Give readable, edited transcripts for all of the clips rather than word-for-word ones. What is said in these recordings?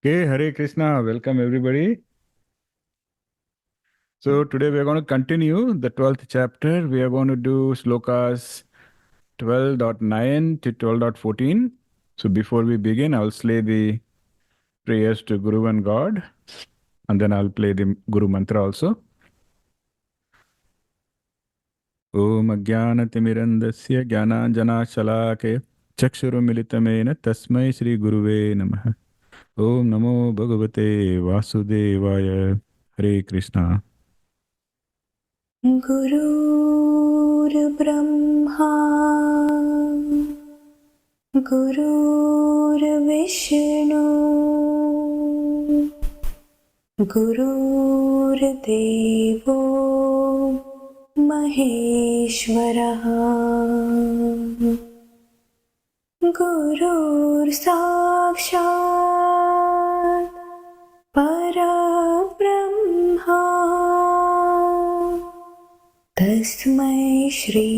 Okay, Hare Krishna. Welcome everybody. So today we are going to continue the 12th chapter. We are going to do slokas 12.9 to 12.14. So before we begin, I'll slay the prayers to Guru and God, and then I'll play the Guru mantra also. Om Ajnanatimirandasya Jnananjanashalake Chakshurumilitamena Tasmai Shri Guruve Namaha. Om Namo Bhagavate Vasudevaya. Hare Krishna. गुरुर्ब्रह्मा गुरुर्विष्णु गुरुर्देवो महेश्वरः गुरुर्साक्षात् परब्रह्मा तस्मै श्री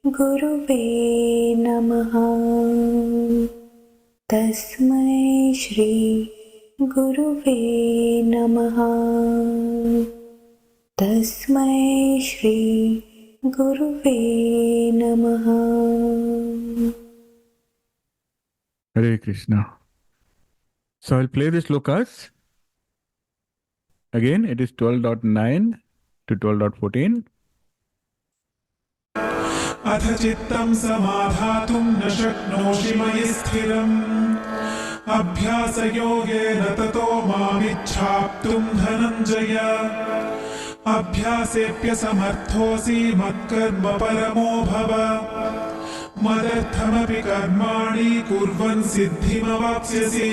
गुरुवे नमः। तस्मै श्री गुरुवे नमः। तस्मै श्री गुरुवे नमः। Hare Krishna. So I'll play the slokas. Again, it is 12.9 to 12.14. अथ चित्तं समाधातुं न शक्नोषि मयि स्थिरम् अभ्यासयोगेन ततो मामिच्छाप्तुं धनञ्जय अभ्यासेऽप्यसमर्थोऽसि मत्कर्म परमो भव मदर्थमपि कर्माणि कुर्वन् सिद्धिमवाप्स्यसि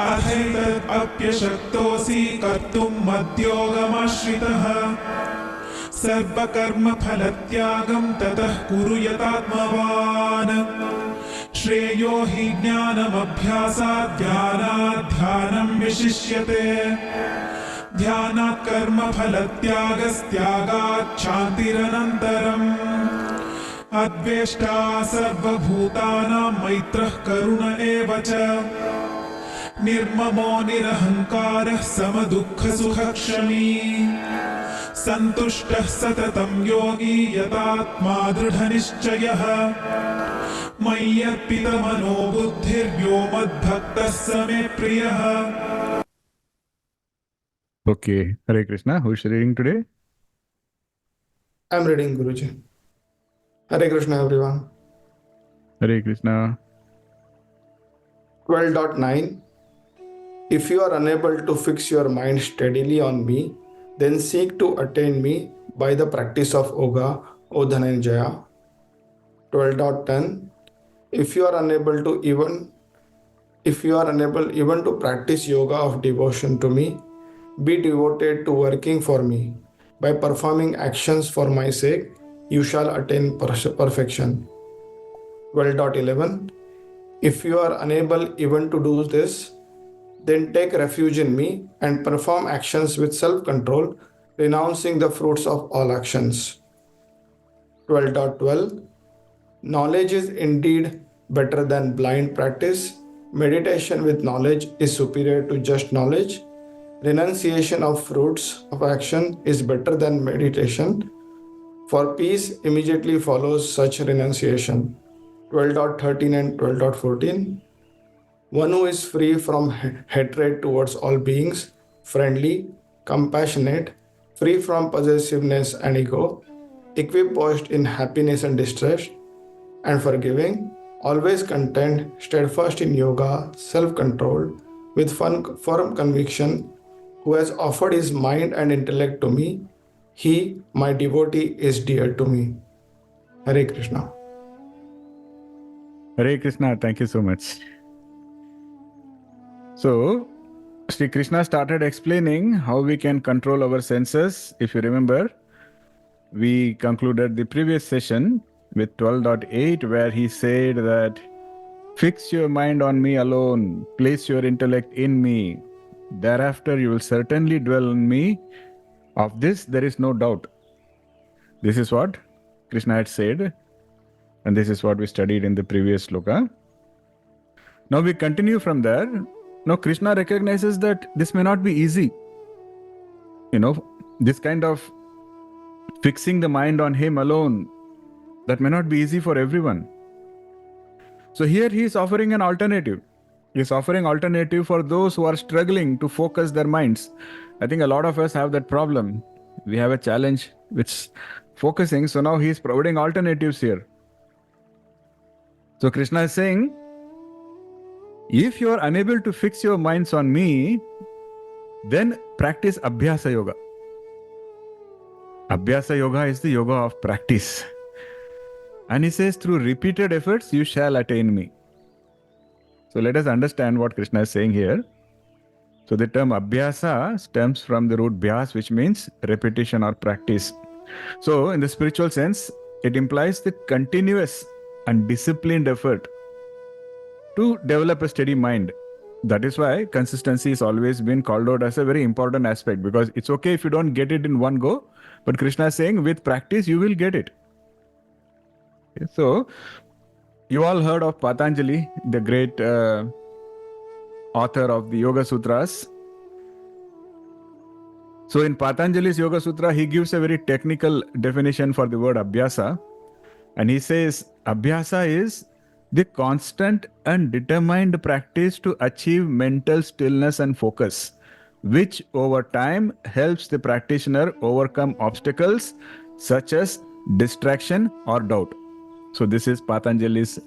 अथैतदप्यशक्तोऽसि कर्तुं मद्योगमाश्रितः सर्वकर्मफलत्यागं ततः कुरु यतात्मवान् श्रेयो हि ज्ञानमभ्यासात् ध्यानात् ध्यानं विशिष्यते ध्यानात् कर्मफलत्यागस्त्यागात् शान्तिरनन्तरम् अद्वेष्टा सर्वभूतानां मैत्रः करुण एव च निर्ममो निरहङ्कारः समदुःखसुखक्षमी सन्तुष्टः सततं योगी यतात्मा दृढनिश्चयः मय्यर्पितमनो बुद्धिर्यो मद्भक्तः स मे प्रियः. Okay, Hare Krishna. Who is reading today? I'm reading, Guruji. Hare Krishna, everyone. Hare Krishna. 12.9 If you are unable to fix your mind steadily on me, then seek to attain me by the practice of yoga, O Dhananjaya. 12.10 If you are unable even to practice yoga of devotion to me, be devoted to working for me. By performing actions for my sake, you shall attain perfection. 12.11 If you are unable even to do this, then take refuge in me and perform actions with self-control, renouncing the fruits of all actions. 12.12 Knowledge is indeed better than blind practice. Meditation with knowledge is superior to just knowledge. Renunciation of fruits of action is better than meditation, for peace immediately follows such renunciation. 12.13 and 12.14 One who is free from hatred towards all beings, friendly, compassionate, free from possessiveness and ego, equipoised in happiness and distress, and forgiving, always content, steadfast in yoga, self-controlled, with firm conviction, who has offered his mind and intellect to me, he, my devotee, is dear to me. Hare Krishna. Hare Krishna. Thank you so much. So, Sri Krishna started explaining how we can control our senses. If you remember, we concluded the previous session with 12.8, where he said that fix your mind on me alone, place your intellect in me. Thereafter, you will certainly dwell on me. Of this, there is no doubt. This is what Krishna had said, and this is what we studied in the previous sloka. Now we continue from there. Now, Krishna recognizes that this may not be easy. This kind of fixing the mind on him alone, that may not be easy for everyone. So here he is offering an alternative. He is offering alternative for those who are struggling to focus their minds. I think a lot of us have that problem. We have a challenge with focusing. So now he is providing alternatives here. So Krishna is saying, if you are unable to fix your minds on me, then practice abhyasa yoga. Abhyasa yoga is the yoga of practice. And he says, through repeated efforts, you shall attain me. So let us understand what Krishna is saying here. So the term abhyasa stems from the root bhyas, which means repetition or practice. So in the spiritual sense, it implies the continuous and disciplined effort to develop a steady mind. That is why consistency has always been called out as a very important aspect, because it's okay if you don't get it in one go, but Krishna is saying with practice you will get it. Okay, so you all heard of Patanjali, the great author of the Yoga Sutras. So in Patanjali's Yoga Sutra, he gives a very technical definition for the word abhyasa. And he says, abhyasa is the constant and determined practice to achieve mental stillness and focus, which over time helps the practitioner overcome obstacles such as distraction or doubt. So this is Patanjali's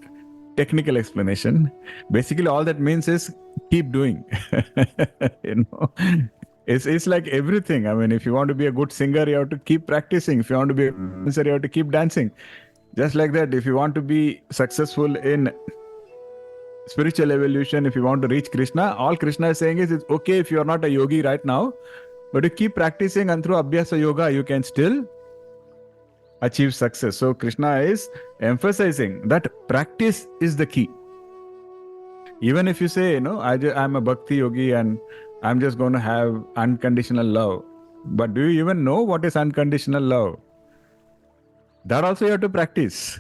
technical explanation. Basically, all that means is keep doing. It's like everything. I mean, if you want to be a good singer, you have to keep practicing. If you want to be a dancer, you have to keep dancing. Just like that, if you want to be successful in spiritual evolution, if you want to reach Krishna, all Krishna is saying is it's okay if you are not a yogi right now, but you keep practicing, and through abhyasa yoga, you can still achieve success. So Krishna is emphasizing that practice is the key. Even if you say, I'm a bhakti yogi and I'm just going to have unconditional love. But do you even know what is unconditional love? That also you have to practice.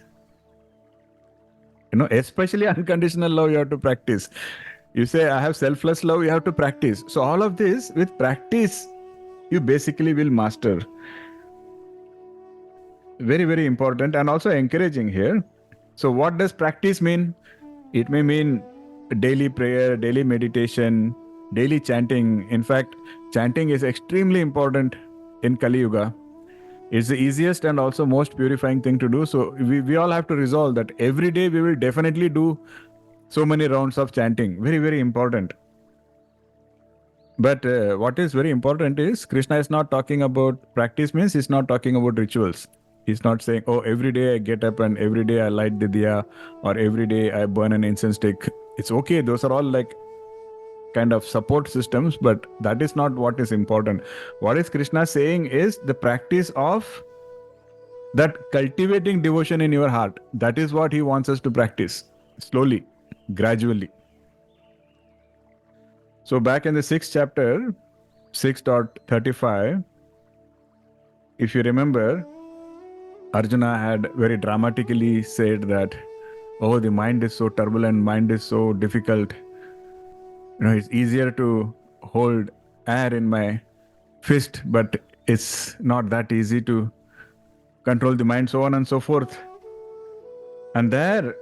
Especially unconditional love you have to practice. You say, I have selfless love, you have to practice. So all of this, with practice, you basically will master. Very, very important and also encouraging here. So what does practice mean? It may mean daily prayer, daily meditation, daily chanting. In fact, chanting is extremely important in Kali Yuga. It's the easiest and also most purifying thing to do. So we all have to resolve that every day we will definitely do so many rounds of chanting. Very, very important. But what is very important is Krishna is not talking about practice, means he's not talking about rituals. He's not saying, oh, every day I get up and every day I light the diya, or every day I burn an incense stick. It's okay. Those are all like kind of support systems, but that is not what is important. What is Krishna saying is the practice of that cultivating devotion in your heart. That is what he wants us to practice slowly, gradually. So back in the 6th chapter, 6.35, if you remember, Arjuna had very dramatically said that, oh, the mind is so turbulent, mind is so difficult. It's easier to hold air in my fist, but it's not that easy to control the mind, so on and so forth. And there,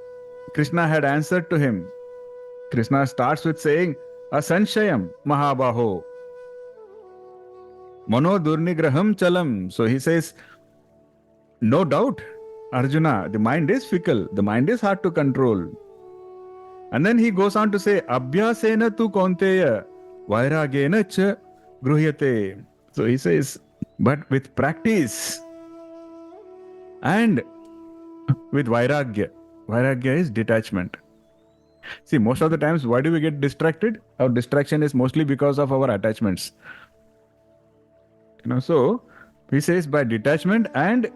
Krishna had answered to him. Krishna starts with saying, Asanshayam Mahabaho Mano Durnigraham Chalam. So he says, no doubt, Arjuna, the mind is fickle, the mind is hard to control. And then he goes on to say, Abhyasena tu konteya vairagena cha gruhyate. So he says, but with practice and with vairagya. Vairagya is detachment. See, most of the times, why do we get distracted? Our distraction is mostly because of our attachments. So he says by detachment and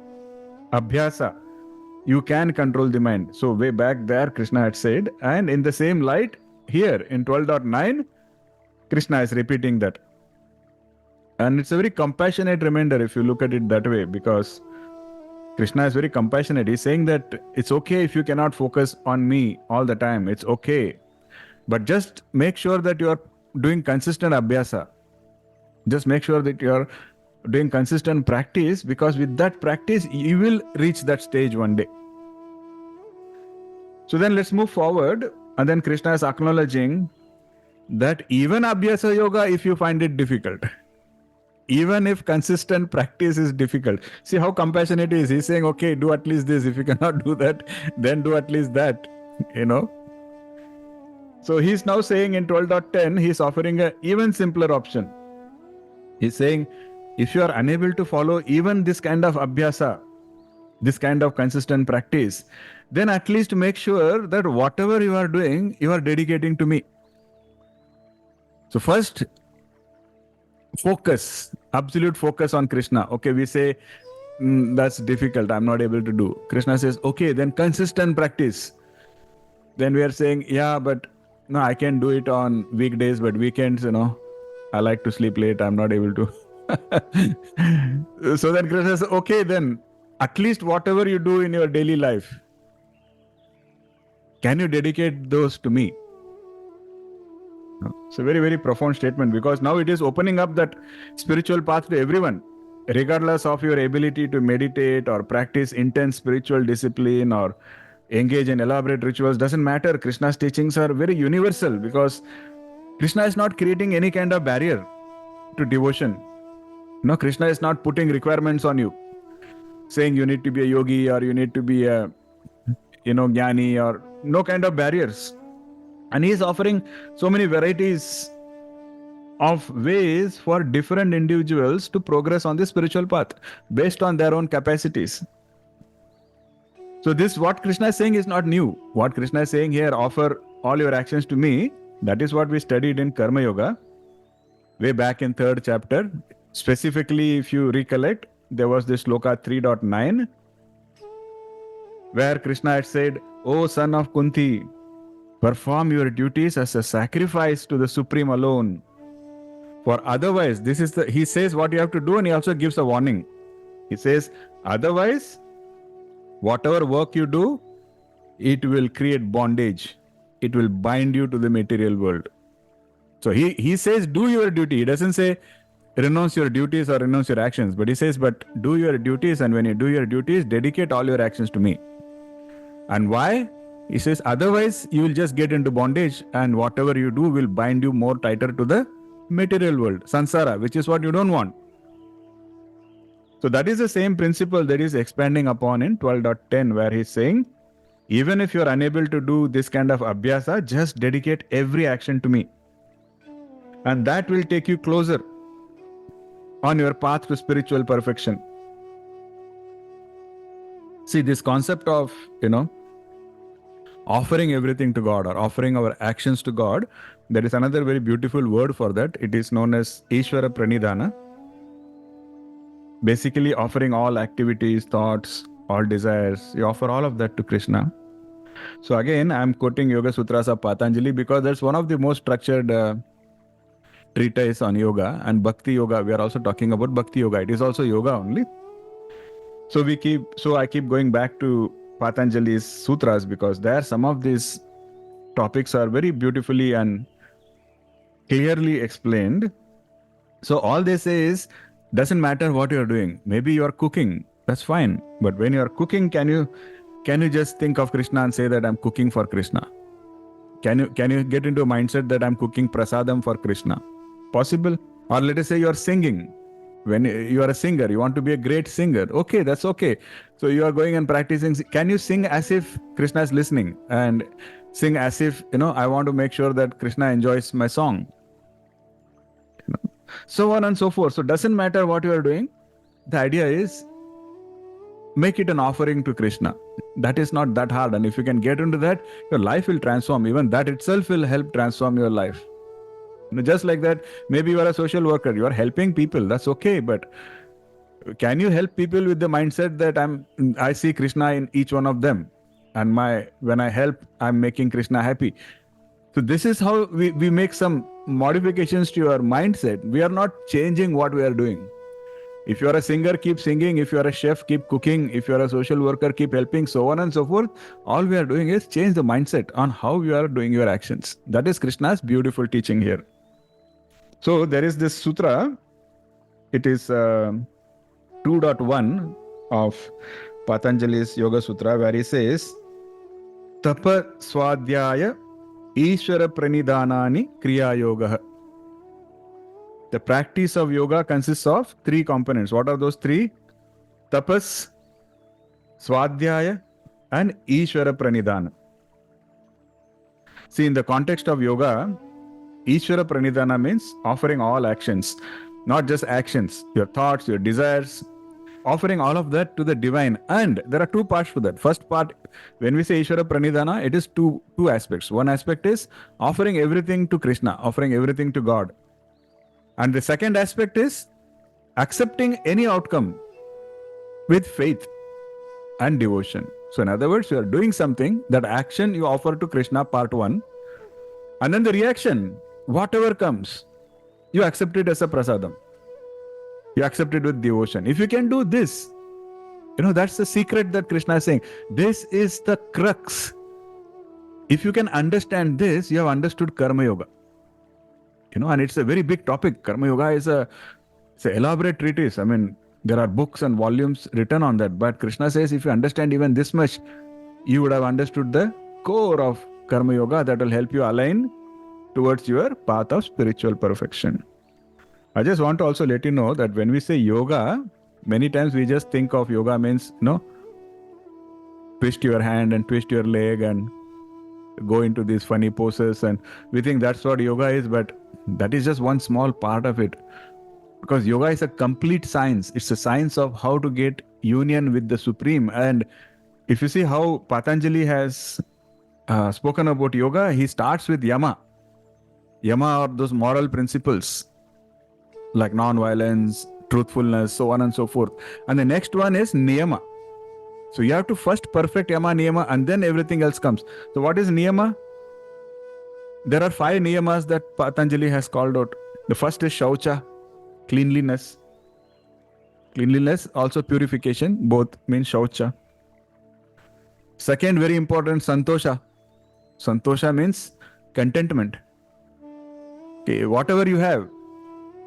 abhyasa, you can control the mind. So way back there, Krishna had said, and in the same light, here in 12.9, Krishna is repeating that. And it's a very compassionate reminder if you look at it that way, because Krishna is very compassionate. He's saying that it's okay if you cannot focus on me all the time. It's okay. But just make sure that you are doing consistent abhyasa. Just make sure that you are doing consistent practice, because with that practice, you will reach that stage one day. So then let's move forward. And then Krishna is acknowledging that even abhyasa yoga, if you find it difficult, even if consistent practice is difficult, see how compassionate he is. He's saying, okay, do at least this. If you cannot do that, then do at least that, So he's now saying in 12.10, he's offering an even simpler option. He's saying, if you are unable to follow even this kind of abhyasa, this kind of consistent practice, then at least make sure that whatever you are doing, you are dedicating to me. So first, focus, absolute focus on Krishna. Okay, we say, that's difficult, I'm not able to do. Krishna says, okay, then consistent practice. Then we are saying, yeah, but no, I can do it on weekdays, but weekends, I like to sleep late, I'm not able to. So then Krishna says, okay, then at least whatever you do in your daily life, can you dedicate those to me? It's a very, very profound statement, because now it is opening up that spiritual path to everyone, regardless of your ability to meditate or practice intense spiritual discipline or engage in elaborate rituals. Doesn't matter. Krishna's teachings are very universal, because Krishna is not creating any kind of barrier to devotion. No, Krishna is not putting requirements on you, saying you need to be a yogi or you need to be a, jnani, or no kind of barriers. And he is offering so many varieties of ways for different individuals to progress on the spiritual path based on their own capacities. So this, what Krishna is saying, is not new. What Krishna is saying here, offer all your actions to me, that is what we studied in Karma Yoga way back in 3rd chapter. Specifically, if you recollect, there was this Shloka 3.9 where Krishna had said, "O son of Kunti, perform your duties as a sacrifice to the Supreme alone. For otherwise," he says what you have to do, and he also gives a warning. He says, otherwise, whatever work you do, it will create bondage. It will bind you to the material world. So he says, do your duty. He doesn't say, renounce your duties or renounce your actions. But he says, but do your duties, and when you do your duties, dedicate all your actions to me. And why? He says, otherwise you will just get into bondage, and whatever you do will bind you more tighter to the material world, samsara, which is what you don't want. So that is the same principle that is expanding upon in 12.10, where he's saying, even if you're unable to do this kind of abhyasa, just dedicate every action to me. And that will take you closer on your path to spiritual perfection. See, this concept of, offering everything to God or offering our actions to God, there is another very beautiful word for that. It is known as Ishvara Pranidhana. Basically offering all activities, thoughts, all desires. You offer all of that to Krishna. So again, I'm quoting Yoga Sutras of Patanjali, because that's one of the most structured treatise on yoga. And Bhakti Yoga, we are also talking about Bhakti Yoga. It is also yoga only. So I keep going back to Patanjali's sutras, because there some of these topics are very beautifully and clearly explained. So all they say is, doesn't matter what you're doing. Maybe you're cooking, that's fine. But when you're cooking, can you just think of Krishna and say that I'm cooking for Krishna? Can you get into a mindset that I'm cooking prasadam for Krishna? Possible? Or let us say you're singing. When you are a singer, you want to be a great singer. Okay, that's okay. So you are going and practicing. Can you sing as if Krishna is listening, and sing as if, I want to make sure that Krishna enjoys my song? So on and so forth. So it doesn't matter what you are doing. The idea is, make it an offering to Krishna. That is not that hard. And if you can get into that, your life will transform. Even that itself will help transform your life. Just like that, maybe you are a social worker, you are helping people, that's okay. But can you help people with the mindset that I see Krishna in each one of them, and when I help, I'm making Krishna happy? So this is how we make some modifications to your mindset. We are not changing what we are doing. If you are a singer, keep singing. If you are a chef, keep cooking. If you are a social worker, keep helping, so on and so forth. All we are doing is change the mindset on how you are doing your actions. That is Krishna's beautiful teaching here. So there is this sutra. It is 2.1 of Patanjali's Yoga Sutra, where he says, Tapa Swadhyaya Ishvara Pranidhanani Kriya Yoga. The practice of yoga consists of three components. What are those three? Tapas, Swadhyaya, and Ishvara Pranidhana. See, in the context of yoga, Ishvara Pranidhana means offering all actions, not just actions, your thoughts, your desires, offering all of that to the divine. And there are two parts to that. First part, when we say Ishvara Pranidhana, it is two aspects. One aspect is offering everything to Krishna, offering everything to God. And the second aspect is accepting any outcome with faith and devotion. So in other words, you are doing something, that action you offer to Krishna, part one, and then the reaction, whatever comes, you accept it as a prasadam. You accept it with devotion. If you can do this, that's the secret that Krishna is saying. This is the crux. If you can understand this, you have understood Karma Yoga. And it's a very big topic. Karma Yoga is it's an elaborate treatise. I mean, there are books and volumes written on that. But Krishna says, if you understand even this much, you would have understood the core of Karma Yoga that will help you align towards your path of spiritual perfection. I just want to also let you know that when we say yoga, many times we just think of yoga means, twist your hand and twist your leg and go into these funny poses. And we think that's what yoga is, but that is just one small part of it. Because yoga is a complete science. It's a science of how to get union with the Supreme. And if you see how Patanjali has spoken about yoga, he starts with yama. Yama are those moral principles like non-violence, truthfulness, so on and so forth. And the next one is niyama. So you have to first perfect yama, niyama, and then everything else comes. So what is niyama? There are 5 niyamas that Patanjali has called out. The first is shaucha, cleanliness. Cleanliness, also purification, both mean shaucha. Second, very important, santosha. Santosha means contentment. Okay, whatever you have,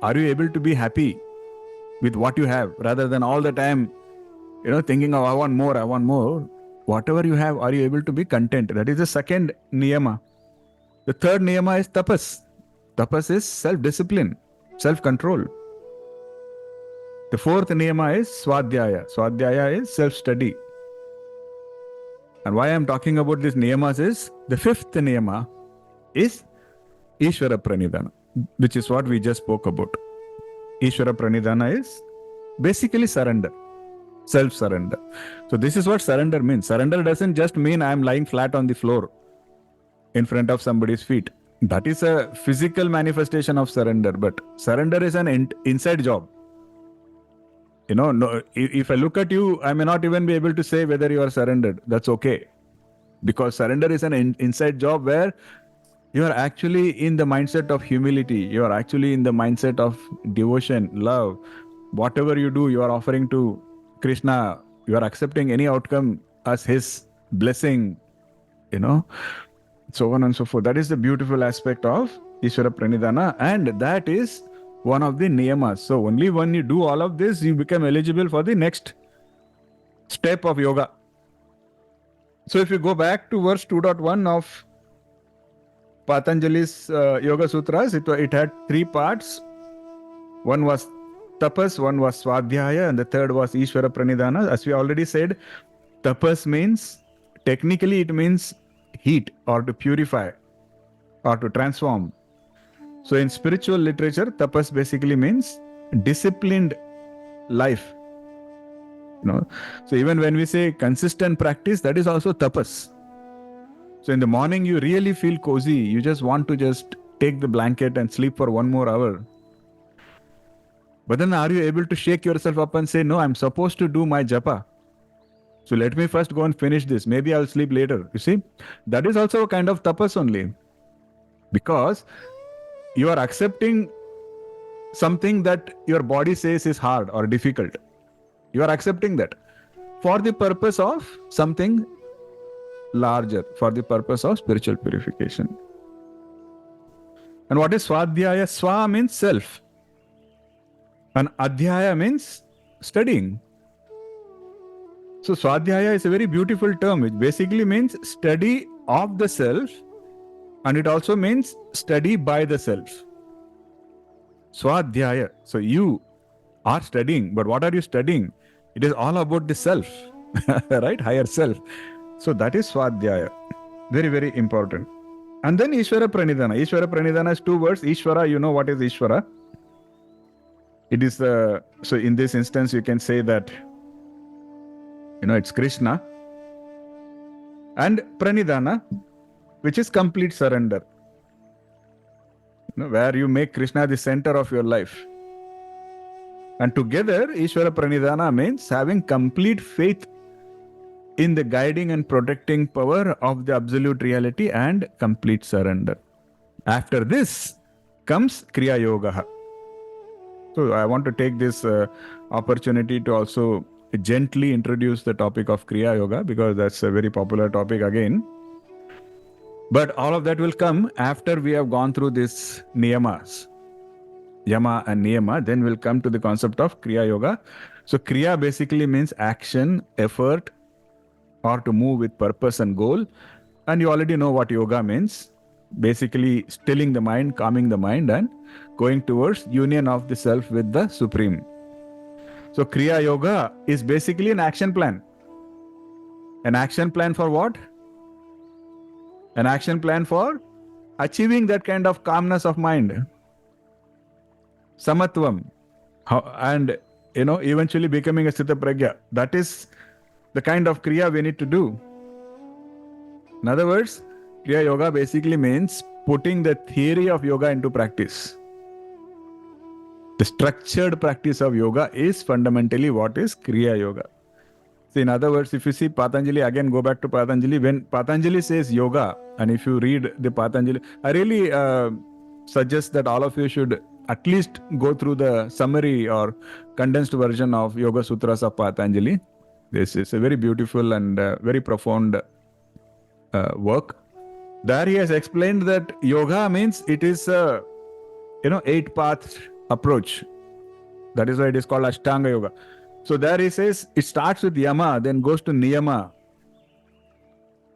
are you able to be happy with what you have rather than all the time, thinking of I want more. Whatever you have, are you able to be content? That is the second niyama. The third niyama is tapas. Tapas is self-discipline, self-control. The fourth niyama is swadhyaya. Swadhyaya is self-study. And why I am talking about these niyamas is, the fifth niyama is Ishvara Pranidhana, which is what we just spoke about. Ishvara Pranidhana is basically surrender, self-surrender. So this is what surrender means. Surrender doesn't just mean I am lying flat on the floor in front of somebody's feet. That is a physical manifestation of surrender, but surrender is an inside job. No, if I look at you, I may not even be able to say whether you are surrendered. That's okay. Because surrender is an inside job where you are actually in the mindset of humility. You are actually in the mindset of devotion, love. Whatever you do, you are offering to Krishna. You are accepting any outcome as his blessing, so on and so forth. That is the beautiful aspect of Ishvara Pranidhana, and that is one of the niyamas. So only when you do all of this, you become eligible for the next step of yoga. So if you go back to verse 2.1 of Patanjali's Yoga Sutras, it had 3 parts. One was tapas, one was swadhyaya, and the third was Ishvara Pranidhana. As we already said, tapas means, technically it means heat or to purify or to transform. So in spiritual literature, tapas basically means disciplined life. So even when we say consistent practice, that is also tapas. So in the morning, you really feel cozy. You just want to just take the blanket and sleep for 1 more hour. But then are you able to shake yourself up and say, no, I'm supposed to do my japa. So let me first go and finish this. Maybe I'll sleep later. You see, that is also a kind of tapas only. Because you are accepting something that your body says is hard or difficult. You are accepting that for the purpose of something larger, for the purpose of spiritual purification. And what is Swadhyaya? Swa means self. And Adhyaya means studying. So Swadhyaya is a very beautiful term, which basically means study of the self, and it also means study by the self. Swadhyaya. So you are studying, but what are you studying? It is all about the self, right? Higher self. So that is Swadhyaya. Very, very important. And then Ishvara Pranidhana. Ishvara Pranidhana is two words. Ishvara, you know what is Ishvara? It is so in this instance, you can say that, it's Krishna. And Pranidhana, which is complete surrender. Where you make Krishna the center of your life. And together, Ishvara Pranidhana means having complete faith in the guiding and protecting power of the absolute reality and complete surrender. After this comes Kriya Yoga. So I want to take this opportunity to also gently introduce the topic of Kriya Yoga, because that's a very popular topic again. But all of that will come after we have gone through these niyamas, yama and niyama. Then we'll come to the concept of Kriya Yoga. So Kriya basically means action, effort, or to move with purpose and goal. And you already know what yoga means. Basically stilling the mind, calming the mind, and going towards union of the self with the Supreme. So Kriya Yoga is basically an action plan. An action plan for what? An action plan for achieving that kind of calmness of mind. Samatvam. And, eventually becoming a Sthita Pragya. That is the kind of Kriya we need to do. In other words, Kriya Yoga basically means putting the theory of yoga into practice. The structured practice of yoga is fundamentally what is Kriya Yoga. So in other words, if you see Patanjali, again go back to Patanjali, when Patanjali says yoga, and if you read the Patanjali, I really suggest that all of you should at least go through the summary or condensed version of Yoga Sutras of Patanjali. This is a very beautiful and very profound work. There he has explained that yoga means it is a 8-path approach. That is why it is called Ashtanga Yoga. So there he says it starts with yama, then goes to niyama.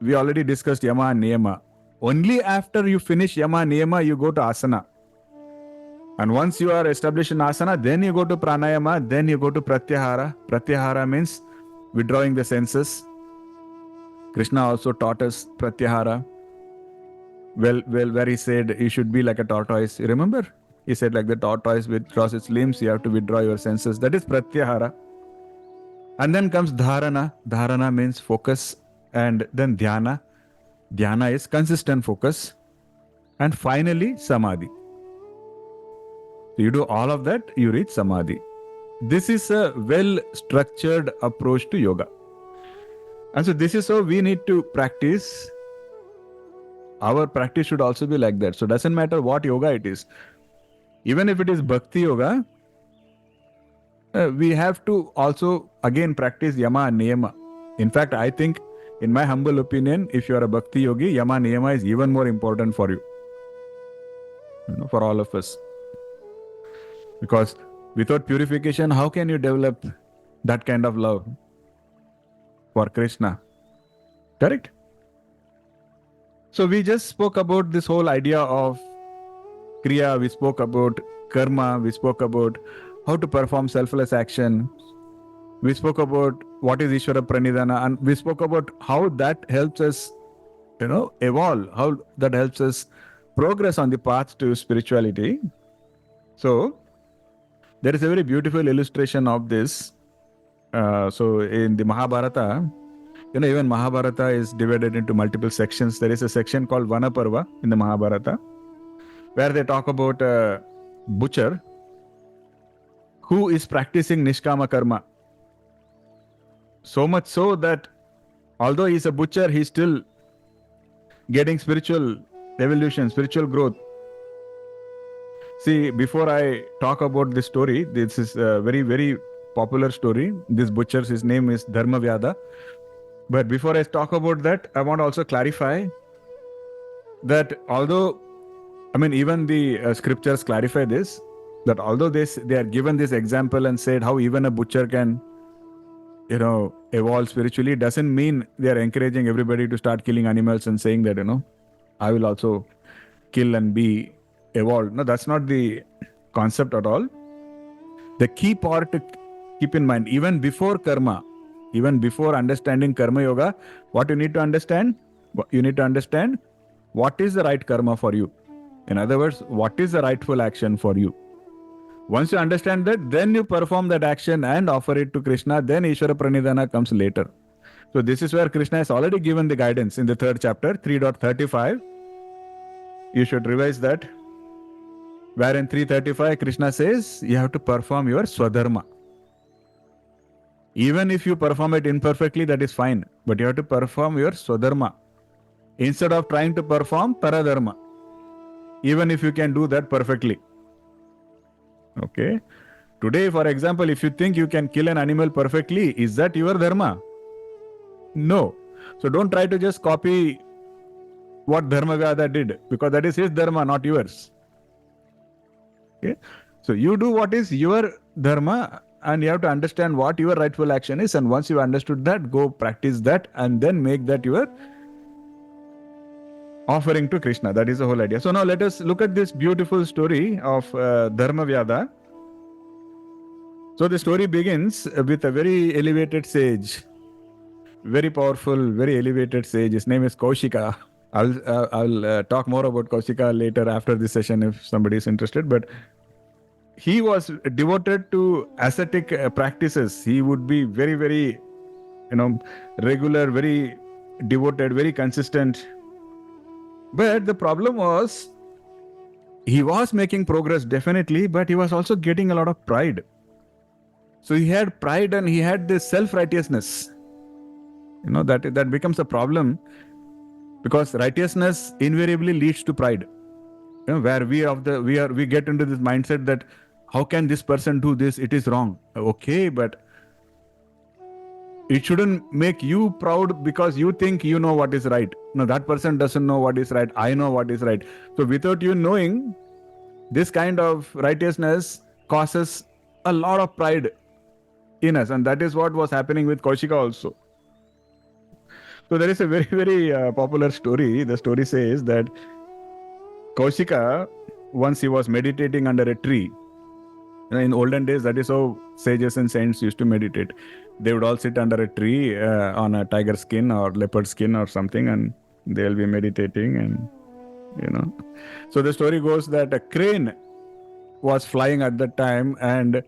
We already discussed yama and niyama. Only after you finish yama and niyama, you go to asana. And once you are established in asana, then you go to pranayama, then you go to pratyahara. Pratyahara means withdrawing the senses. Krishna also taught us pratyahara. Well, where he said you should be like a tortoise. You remember? He said like the tortoise withdraws its limbs, you have to withdraw your senses. That is pratyahara. And then comes dharana. Dharana means focus. And then dhyana. Dhyana is consistent focus. And finally, samadhi. So you do all of that, you reach samadhi. This is a well-structured approach to yoga. And so this is how we need to practice. Our practice should also be like that. So it doesn't matter what yoga it is. Even if it is bhakti yoga, we have to also again practice yama and niyama. In fact, I think, in my humble opinion, if you are a bhakti yogi, yama and niyama is even more important for you. For all of us. Because without purification, how can you develop that kind of love for Krishna? Correct? So we just spoke about this whole idea of Kriya, we spoke about Karma, we spoke about how to perform selfless action, we spoke about what is Ishvara Pranidhana, and we spoke about how that helps us, evolve, how that helps us progress on the path to spirituality. So, there is a very beautiful illustration of this. So in the Mahabharata, even Mahabharata is divided into multiple sections. There is a section called Vanaparva in the Mahabharata, where they talk about a butcher who is practicing Nishkama Karma. So much so that although he is a butcher, he is still getting spiritual evolution, spiritual growth. See, before I talk about this story, this is a very, very popular story. This butcher, his name is Dharmavyada. But before I talk about that, I want to also clarify that although, even the scriptures clarify this, that although they are given this example and said how even a butcher can, evolve spiritually, doesn't mean they are encouraging everybody to start killing animals and saying that, I will also kill and be evolved. No, that's not the concept at all. The key part to keep in mind, even before karma, even before understanding karma yoga, what you need to understand? You need to understand what is the right karma for you. In other words, what is the rightful action for you? Once you understand that, then you perform that action and offer it to Krishna, then Ishvara Pranidhana comes later. So this is where Krishna has already given the guidance in the 3rd chapter, 3.35. You should revise that. Where in 3.35, Krishna says, you have to perform your swadharma. Even if you perform it imperfectly, that is fine. But you have to perform your swadharma. Instead of trying to perform paradharma. Even if you can do that perfectly. Okay. Today, for example, if you think you can kill an animal perfectly, is that your dharma? No. So don't try to just copy what Dharmavyada did, because that is his dharma, not yours. Okay. So you do what is your dharma, and you have to understand what your rightful action is. And once you understood that, go practice that and then make that your offering to Krishna. That is the whole idea. So now let us look at this beautiful story of Dharmavyada. So the story begins with a very elevated sage, very powerful, very elevated sage. His name is Kaushika. I'll talk more about Kaushika later after this session if somebody is interested. But he was devoted to ascetic practices. He would be very, very, regular, very devoted, very consistent. But the problem was, he was making progress definitely, but he was also getting a lot of pride. So he had pride and he had this self-righteousness. That becomes a problem, because righteousness invariably leads to pride. Where we get into this mindset that how can this person do this? It is wrong. Okay, but it shouldn't make you proud because you think you know what is right. No, that person doesn't know what is right. I know what is right. So without you knowing, this kind of righteousness causes a lot of pride in us. And that is what was happening with Kaushika also. So there is a very, very popular story. The story says that Kaushika, once he was meditating under a tree. In olden days, that is how sages and saints used to meditate. They would all sit under a tree on a tiger skin or leopard skin or something, and they'll be meditating. And so the story goes that a crane was flying at that time, and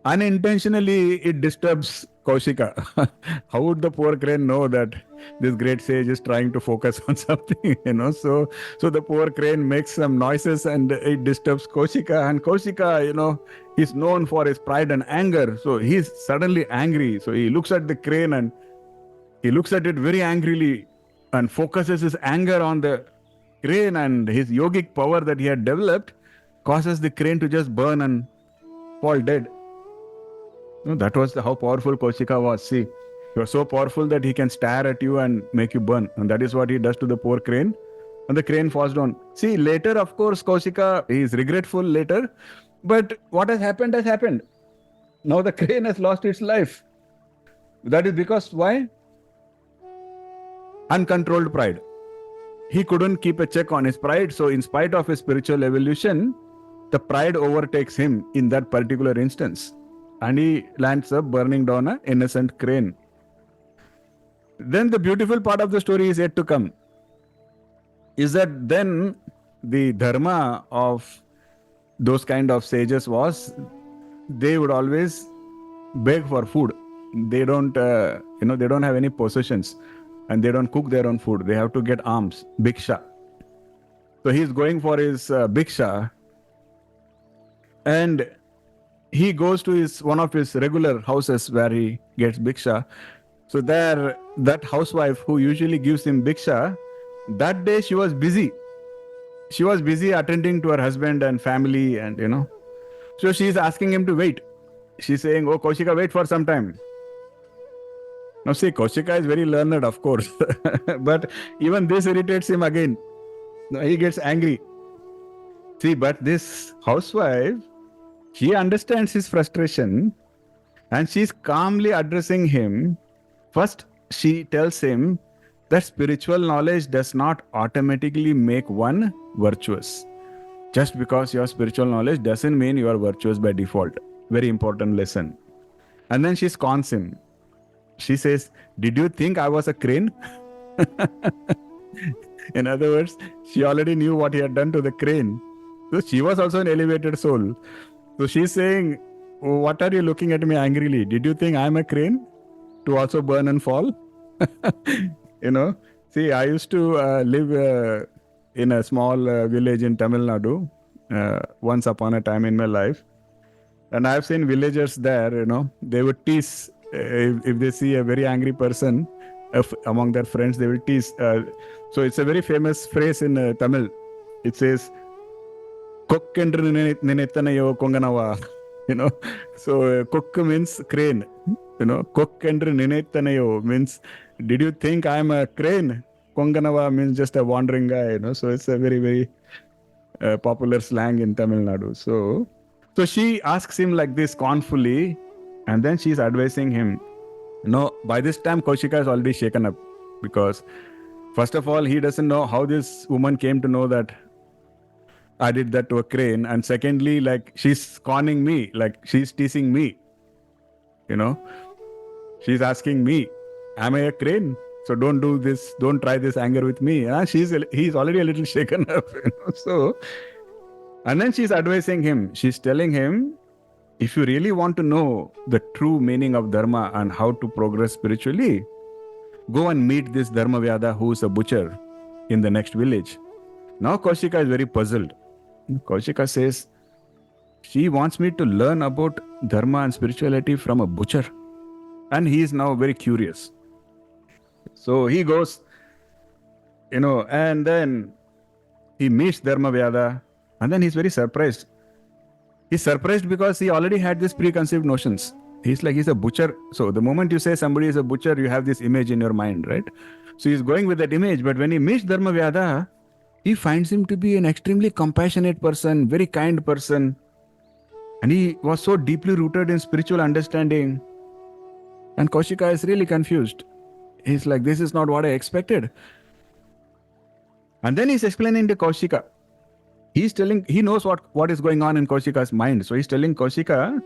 unintentionally it disturbs Kaushika. How would the poor crane know that this great sage is trying to focus on something? So the poor crane makes some noises and it disturbs Kaushika. And Kaushika, is known for his pride and anger. So he's suddenly angry. So he looks at the crane and he looks at it very angrily and focuses his anger on the crane, and his yogic power that he had developed causes the crane to just burn and fall dead. That was how powerful Kaushika was. See, he was so powerful that he can stare at you and make you burn. And that is what he does to the poor crane. And the crane falls down. See, later, of course, Kaushika is regretful later. But what has happened has happened. Now the crane has lost its life. That is because why? Uncontrolled pride. He couldn't keep a check on his pride. So in spite of his spiritual evolution, the pride overtakes him in that particular instance. And he lands up burning down an innocent crane. Then the beautiful part of the story is yet to come. Is that then the dharma of those kind of sages was, they would always beg for food. They don't, they don't have any possessions, and they don't cook their own food. They have to get alms, bhiksha. So he's going for his bhiksha, and he goes to one of his regular houses where he gets bhiksha. So there, that housewife who usually gives him bhiksha, that day she was busy. she was busy attending to her husband and family, and so she's asking him to wait. She's saying, "Oh, Kaushika, wait for some time." Now, see, Kaushika is very learned, of course, but even this irritates him again. Now, he gets angry. See, but this housewife, she understands his frustration and she's calmly addressing him. First, she tells him that spiritual knowledge does not automatically make one virtuous. Just because you have spiritual knowledge doesn't mean you are virtuous by default. Very important lesson. And then she scorns him. She says, "Did you think I was a crane?" In other words, she already knew what he had done to the crane. So she was also an elevated soul. So she's saying, "Oh, what are you looking at me angrily? Did you think I'm a crane to also burn and fall?" See, I used to live in a small village in Tamil Nadu once upon a time in my life. And I've seen villagers there, they would tease if they see a very angry person among their friends, they will tease. So it's a very famous phrase in Tamil. It says, "Kokkendru ninettanayo konganava." So cook means crane. Kokkendru ninettanayo means, did you think I'm a crane? Konganava means just a wandering guy. So it's a very, very popular slang in Tamil Nadu. So she asks him like this scornfully, and then she's advising him. By this time Kaushika is already shaken up, because first of all, he doesn't know how this woman came to know that I did that to a crane, and secondly, like, she's scorning me, like she's teasing me. She's asking me, "Am I a crane? So don't do this, don't try this anger with me." He's already a little shaken up. So, and then she's advising him. She's telling him, if you really want to know the true meaning of dharma and how to progress spiritually, go and meet this Dharmavyada who is a butcher in the next village. Now Kaushika is very puzzled. Kaushika says, she wants me to learn about dharma and spirituality from a butcher. And he is now very curious. So he goes, and then he meets Dharmavyada, and then he's very surprised. He's surprised because he already had these preconceived notions. He's a butcher. So the moment you say somebody is a butcher, you have this image in your mind, right? So he's going with that image. But when he meets Dharmavyada, he finds him to be an extremely compassionate person, very kind person. And he was so deeply rooted in spiritual understanding. And Kaushika is really confused. He's like, this is not what I expected. And then he's explaining to Kaushika. He knows what is going on in Kaushika's mind. So he's telling Kaushika,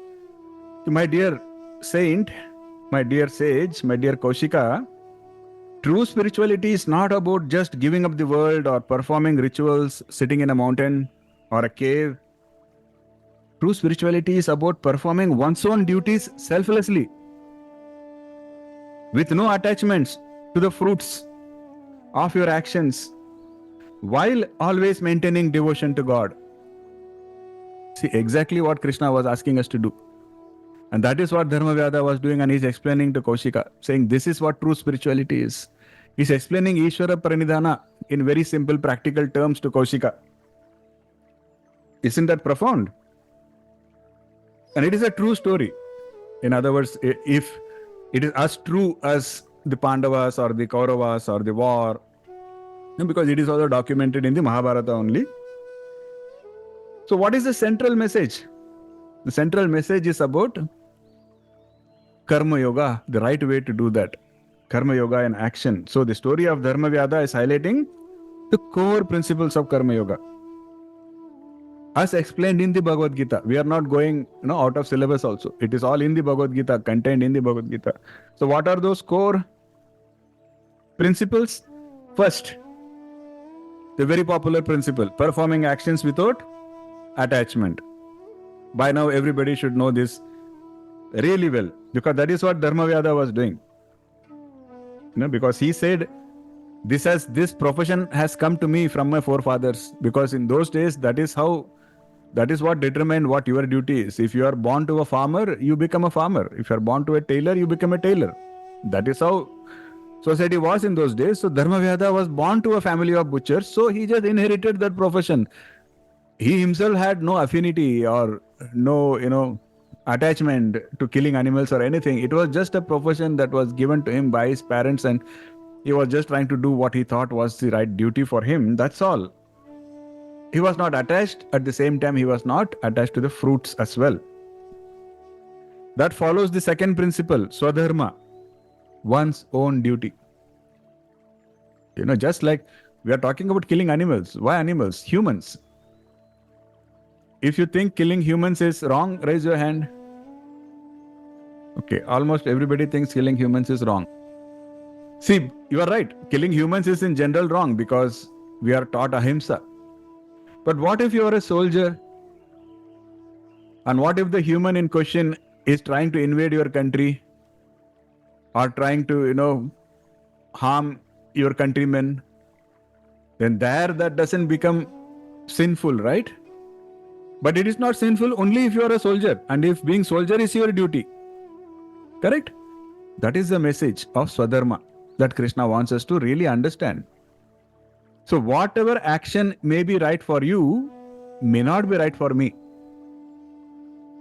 "My dear saint, my dear sage, my dear Kaushika, true spirituality is not about just giving up the world or performing rituals, sitting in a mountain or a cave. True spirituality is about performing one's own duties selflessly, with no attachments to the fruits of your actions, while always maintaining devotion to God." See, exactly what Krishna was asking us to do. And that is what Dharmavyada was doing, and he's explaining to Kaushika, saying this is what true spirituality is. He's explaining Ishvara Pranidhana in very simple, practical terms to Kaushika. Isn't that profound? And it is a true story. In other words, if it is as true as the Pandavas or the Kauravas or the war, because it is also documented in the Mahabharata only. So what is the central message? The central message is about Karma Yoga, the right way to do that. Karma Yoga in action. So the story of Dharmavyada is highlighting the core principles of Karma Yoga, as explained in the Bhagavad Gita. We are not going out of syllabus also. It is all in the Bhagavad Gita, contained in the Bhagavad Gita. So what are those core principles? First, the very popular principle, performing actions without attachment. By now, everybody should know this really well, because that is what Dharmavyada was doing. Because he said, this profession has come to me from my forefathers, because in those days, that is what determined what your duty is. If you are born to a farmer, you become a farmer. If you are born to a tailor, you become a tailor. That is how. society was in those days. So Dharmavyada was born to a family of butchers, so he just inherited that profession. He himself had no affinity or no, attachment to killing animals or anything. It was just a profession that was given to him by his parents, and he was just trying to do what he thought was the right duty for him. That's all. He was not attached. At the same time, he was not attached to the fruits as well. That follows the second principle, swadharma, one's own duty. Just like we are talking about killing animals. Why animals? Humans. If you think killing humans is wrong, raise your hand. Okay, almost everybody thinks killing humans is wrong. See, you are right. Killing humans is in general wrong because we are taught ahimsa. But what if you are a soldier? And what if the human in question is trying to invade your country or trying to, harm your countrymen? Then that doesn't become sinful, right? But it is not sinful only if you are a soldier and if being soldier is your duty. Correct? That is the message of Swadharma that Krishna wants us to really understand. So whatever action may be right for you may not be right for me.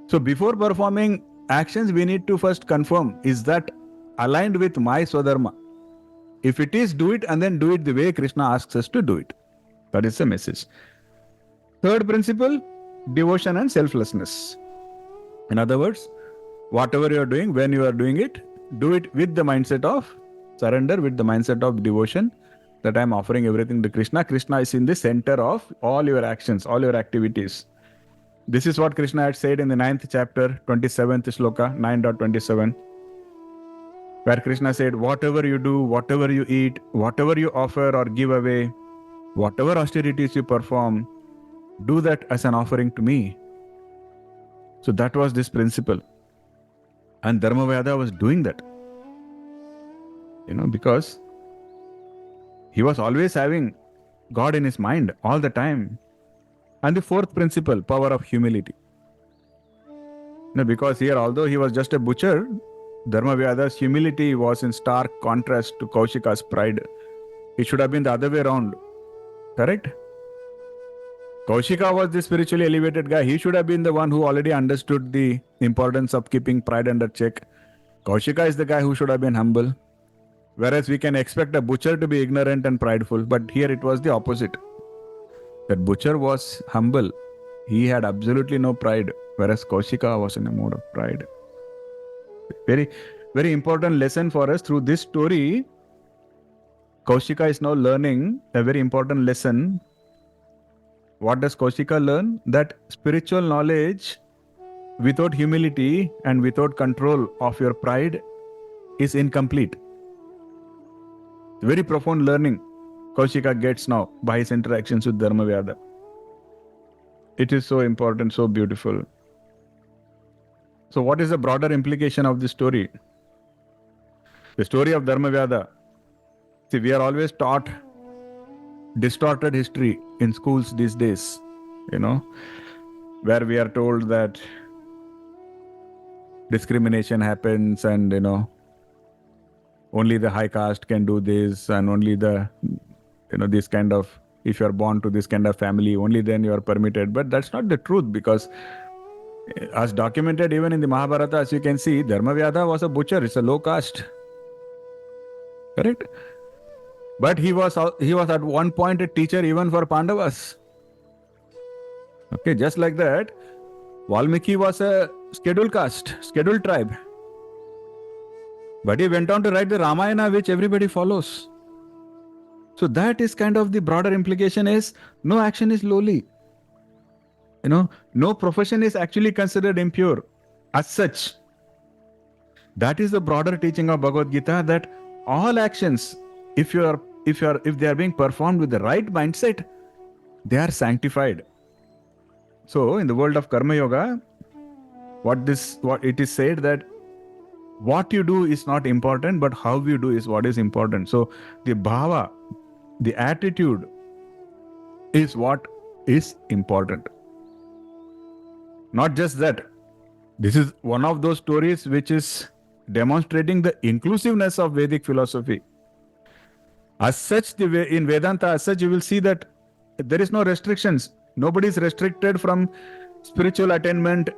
So before performing actions, we need to first confirm, is that aligned with my Swadharma? If it is, do it, and then do it the way Krishna asks us to do it. That is the message. Third principle, devotion and selflessness. In other words, whatever you are doing, when you are doing it, do it with the mindset of surrender, with the mindset of devotion, that I am offering everything to Krishna. Krishna is in the center of all your actions, all your activities. This is what Krishna had said in the 9th chapter, 27th shloka, 9.27, where Krishna said, whatever you do, whatever you eat, whatever you offer or give away, whatever austerities you perform, do that as an offering to me. So that was this principle. And Dharmavyada was doing that. Because he was always having God in his mind all the time. And the fourth principle, power of humility. Because here, although he was just a butcher, Dharmavyada's humility was in stark contrast to Kaushika's pride. It should have been the other way around. Correct? Kaushika was the spiritually elevated guy. He should have been the one who already understood the importance of keeping pride under check. Kaushika is the guy who should have been humble. Whereas we can expect a butcher to be ignorant and prideful. But here it was the opposite. That butcher was humble. He had absolutely no pride. Whereas Kaushika was in a mode of pride. Very, very important lesson for us through this story. Kaushika is now learning a very important lesson. What does Kaushika learn? That spiritual knowledge without humility and without control of your pride is incomplete. Very profound learning Kaushika gets now by his interactions with Dharmavyada. It is so important, so beautiful. So what is the broader implication of this story? The story of Dharmavyada. See, we are always taught distorted history in schools these days, where we are told that discrimination happens and, only the high caste can do this, and only this kind of, if you are born to this kind of family, only then you are permitted. But that's not the truth, because as documented even in the Mahabharata, as you can see, Dharmavyada was a butcher. It's a low caste. Correct? But he was at one point a teacher even for Pandavas. Okay, just like that, Valmiki was a scheduled caste, scheduled tribe. But he went on to write the Ramayana, which everybody follows. So that is kind of the broader implication is, no action is lowly. No profession is actually considered impure as such. That is the broader teaching of Bhagavad Gita, that all actions, if they are being performed with the right mindset, they are sanctified. So in the world of Karma Yoga, what it is said that what you do is not important, but how you do is what is important. So the bhava, the attitude is what is important. Not just that. This is one of those stories which is demonstrating the inclusiveness of Vedic philosophy. As such, in Vedanta, as such, you will see that there is no restrictions. Nobody is restricted from spiritual attainment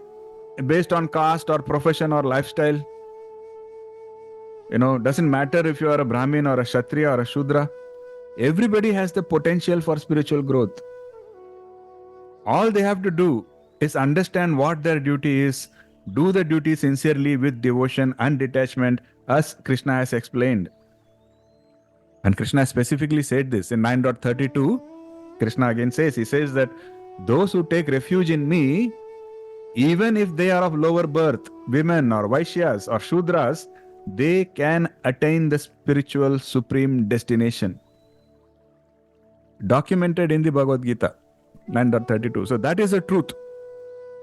based on caste or profession or lifestyle. Doesn't matter if you are a Brahmin or a Kshatriya or a Shudra. Everybody has the potential for spiritual growth. All they have to do is understand what their duty is, do the duty sincerely with devotion and detachment, as Krishna has explained. And Krishna specifically said this in 9.32. Krishna again says, he says that those who take refuge in me, even if they are of lower birth, women or Vaishyas or Shudras, they can attain the spiritual supreme destination. Documented in the Bhagavad Gita, 9.32. So that is the truth,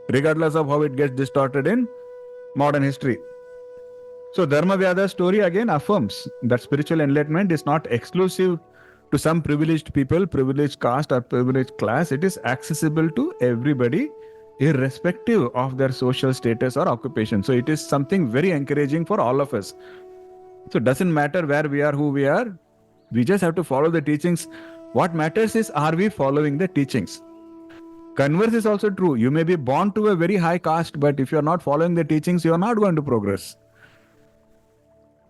regardless of how it gets distorted in modern history. So Dharmavyada's story again affirms that spiritual enlightenment is not exclusive to some privileged people, privileged caste or privileged class. It is accessible to everybody, irrespective of their social status or occupation. So it is something very encouraging for all of us. So it doesn't matter where we are, who we are. We just have to follow the teachings. What matters is, are we following the teachings? Converse is also true. You may be born to a very high caste, but if you are not following the teachings, you are not going to progress.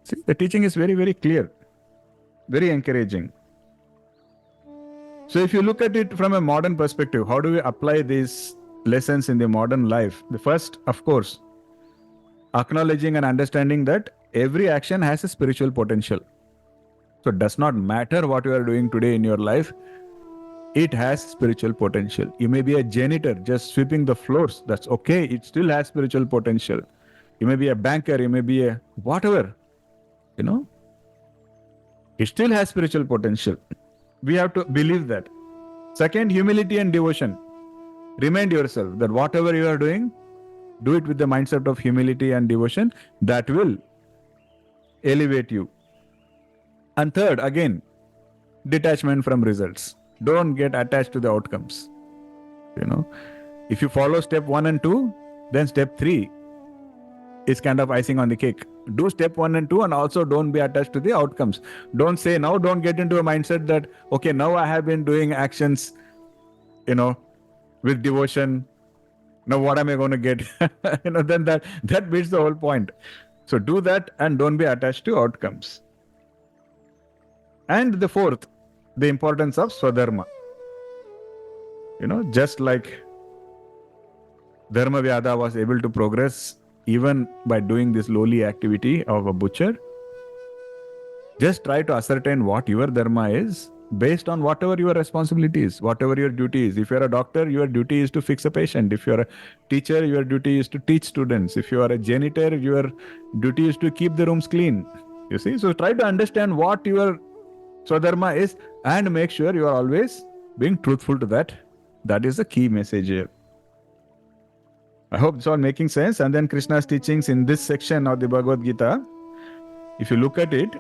See, the teaching is very, very clear, very encouraging. So if you look at it from a modern perspective, how do we apply these lessons in the modern life? The first, of course, acknowledging and understanding that every action has a spiritual potential. So it does not matter what you are doing today in your life, it has spiritual potential. You may be a janitor just sweeping the floors. That's okay. It still has spiritual potential. You may be a banker, you may be a whatever. It still has spiritual potential. We have to believe that. Second, humility and devotion. Remind yourself that whatever you are doing, do it with the mindset of humility and devotion. That will elevate you. And third, again, detachment from results. Don't get attached to the outcomes. If you follow step 1 and 2, then step 3 is kind of icing on the cake. Do step 1 and 2 and also don't be attached to the outcomes. Don't say now, don't get into a mindset that, okay, now I have been doing actions, with devotion. Now what am I going to get? Then that beats the whole point. So do that and don't be attached to outcomes. And the fourth, the importance of Swadharma. Just like Dharmavyada was able to progress even by doing this lowly activity of a butcher, just try to ascertain what your dharma is based on whatever your responsibility is, whatever your duty is. If you're a doctor, your duty is to fix a patient. If you're a teacher, your duty is to teach students. If you are a janitor, your duty is to keep the rooms clean. You see, so try to understand what your Swadharma is and make sure you are always being truthful to that. That is the key message here. I hope it's all making sense. And then Krishna's teachings in this section of the Bhagavad Gita, if you look at it,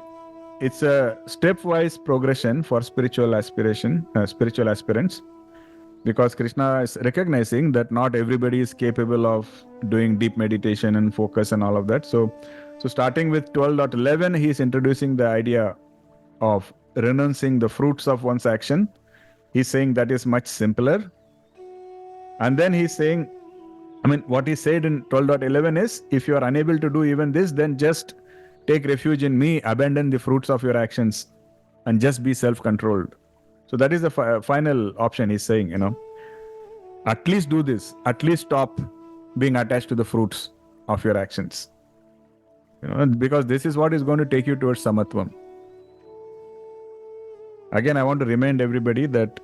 it's a stepwise progression for spiritual aspirants, because Krishna is recognizing that not everybody is capable of doing deep meditation and focus and all of that. So starting with 12.11, he is introducing the idea of renouncing the fruits of one's action. He's saying that is much simpler. And then he's saying, what he said in 12.11 is, if you are unable to do even this, then just take refuge in me, abandon the fruits of your actions, and just be self-controlled. So that is the final option he's saying, At least do this. At least stop being attached to the fruits of your actions. Because this is what is going to take you towards samatvam. Again, I want to remind everybody that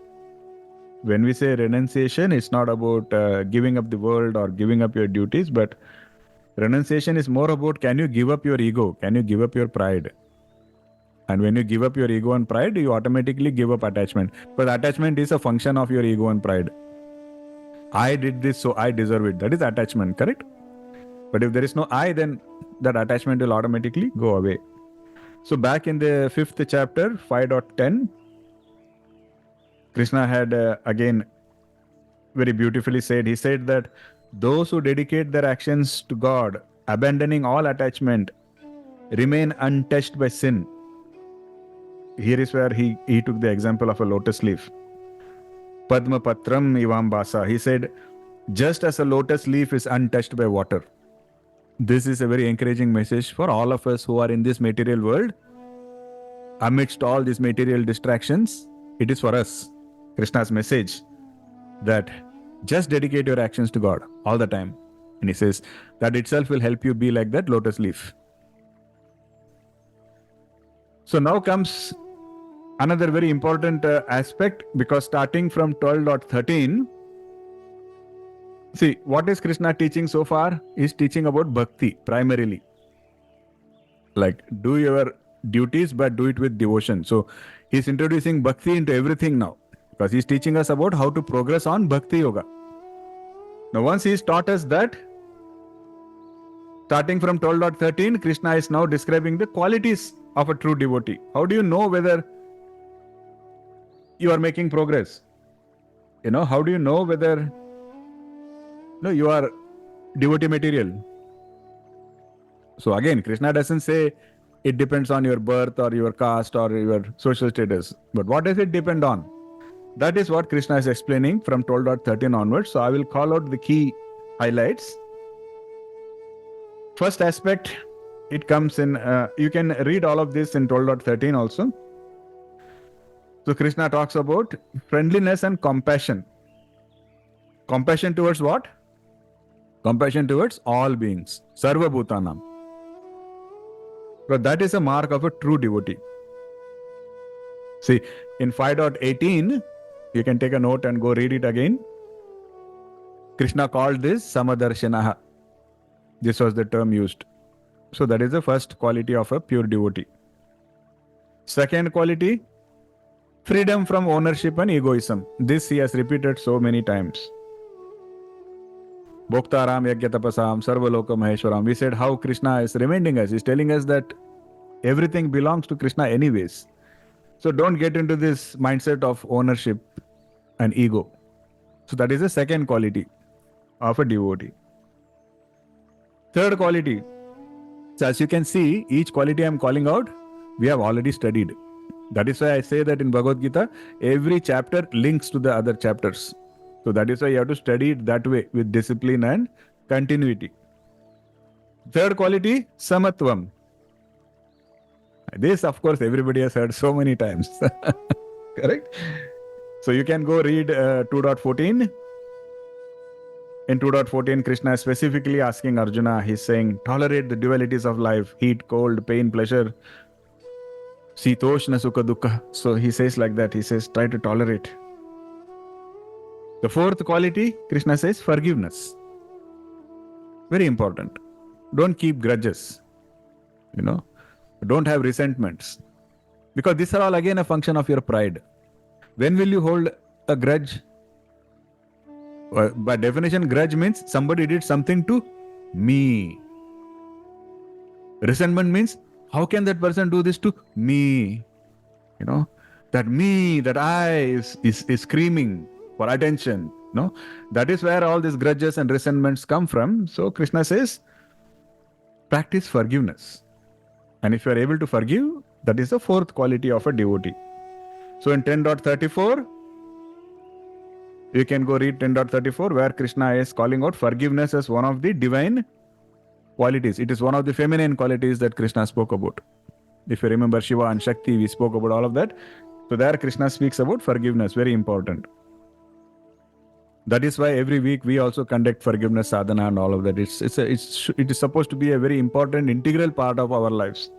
when we say renunciation, it's not about giving up the world or giving up your duties, but renunciation is more about, can you give up your ego? Can you give up your pride? And when you give up your ego and pride, you automatically give up attachment. Because attachment is a function of your ego and pride. I did this, so I deserve it. That is attachment, correct? But if there is no I, then that attachment will automatically go away. So back in the 5th chapter, 5.10, Krishna had again very beautifully said, he said that those who dedicate their actions to God, abandoning all attachment, remain untouched by sin. here is where he took the example of a lotus leaf. Padma patram ivam basa. He said, just as a lotus leaf is untouched by water. This is a very encouraging message for all of us who are in this material world. Amidst all these material distractions, it is for us, Krishna's message, that just dedicate your actions to God all the time. And he says that itself will help you be like that lotus leaf. So now comes another very important aspect, because starting from 12.13, see, what is Krishna teaching so far? He's teaching about bhakti primarily. Like, do your duties, but do it with devotion. So he's introducing bhakti into everything now, because he's teaching us about how to progress on bhakti yoga. Now, once he's taught us that, starting from 12.13, Krishna is now describing the qualities of a true devotee. How do you know whether you are making progress? How do you know whether you are devotee material? So again, Krishna doesn't say it depends on your birth or your caste or your social status. But what does it depend on? That is what Krishna is explaining from 12.13 onwards. So I will call out the key highlights. First aspect, it comes in, you can read all of this in 12.13 also. So Krishna talks about friendliness and compassion. Compassion towards what? Compassion towards all beings. Sarva Bhutanam. But that is a mark of a true devotee. See, in 5.18, you can take a note and go read it again. Krishna called this Samadarshanaha. This was the term used. So that is the first quality of a pure devotee. Second quality, freedom from ownership and egoism. This he has repeated so many times. Bhoktaram Yagyatapasam Sarvaloka Maheshwaram. We said how Krishna is reminding us. He's telling us that everything belongs to Krishna anyways. So don't get into this mindset of ownership and ego. So that is the second quality of a devotee. Third quality. So as you can see, each quality I am calling out, we have already studied. That is why I say that in Bhagavad Gita, every chapter links to the other chapters. So that is why you have to study it that way, with discipline and continuity. Third quality, samatvam. This, of course, everybody has heard so many times. Correct? So you can go read 2.14. In 2.14, Krishna is specifically asking Arjuna, he's saying, tolerate the dualities of life, heat, cold, pain, pleasure, sitoshna, sukha, dukkha. So he says like that, he says, try to tolerate. The fourth quality, Krishna says, forgiveness. Very important. Don't keep grudges. Don't have resentments. Because these are all again a function of your pride. When will you hold a grudge? By definition, grudge means somebody did something to me. Resentment means, how can that person do this to me? That me, that I is screaming for attention. That is where all these grudges and resentments come from. So Krishna says, practice forgiveness. And if you are able to forgive, that is the fourth quality of a devotee. So in 10.34, you can go read 10.34, where Krishna is calling out forgiveness as one of the divine qualities. It is one of the feminine qualities that Krishna spoke about. If you remember Shiva and Shakti, we spoke about all of that. So there Krishna speaks about forgiveness, very important. That is why every week we also conduct forgiveness sadhana and all of that. It is supposed to be a very important, integral part of our lives.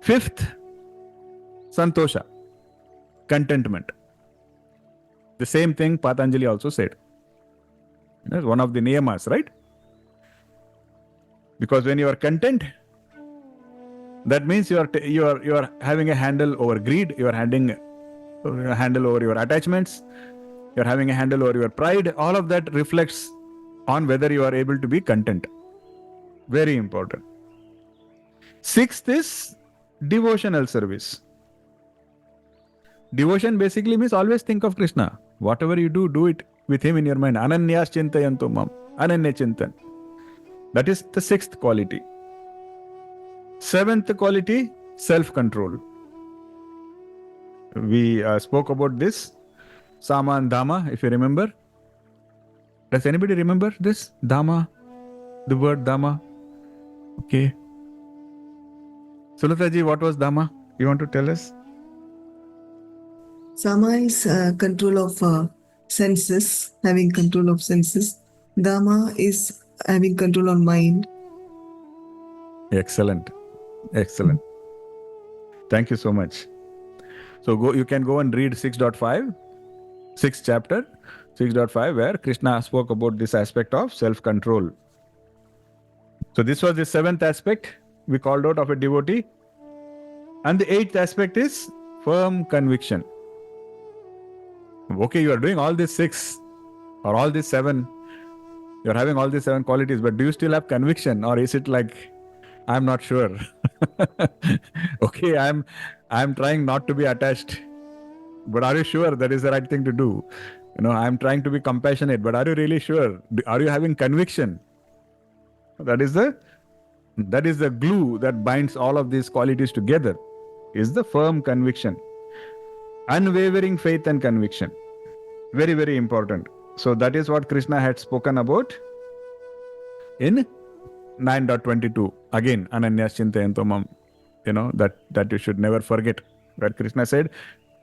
Fifth, santosha, contentment. The same thing Patanjali also said. It's one of the niyamas, right? Because when you are content, that means you are having a handle over greed, you are having a handle over your attachments, you are having a handle over your pride. All of that reflects on whether you are able to be content. Very important. Sixth is devotional service. Devotion basically means always think of Krishna. Whatever you do, do it with him in your mind. Ananyas chintayanto mam. Ananya chintan. That is the sixth quality. Seventh quality, self-control. We spoke about this, Sama and Dhamma, if you remember. Does anybody remember this? Dhamma, the word Dhamma. Okay. Sulataji, what was Dhamma? You want to tell us? Sama is control of senses, having control of senses. Dhamma is having control on mind. Excellent. Excellent. Thank you so much. So you can go and read 6.5, 6th chapter, 6.5, where Krishna spoke about this aspect of self-control. So this was the 7th aspect we called out of a devotee. And the 8th aspect is firm conviction. Okay, you are doing all these 6 or all these 7. You're having all these 7 qualities, but do you still have conviction, or is it like, I'm not sure? Okay, I'm trying not to be attached, but are you sure that is the right thing to do? I'm trying to be compassionate, but are you really sure? Are you having conviction? That is the glue that binds all of these qualities together, is the firm conviction. Unwavering faith and conviction. Very, very important. So that is what Krishna had spoken about in 9.22. Again, Ananyas Chintayanto Mam. That you should never forget. Where Krishna said,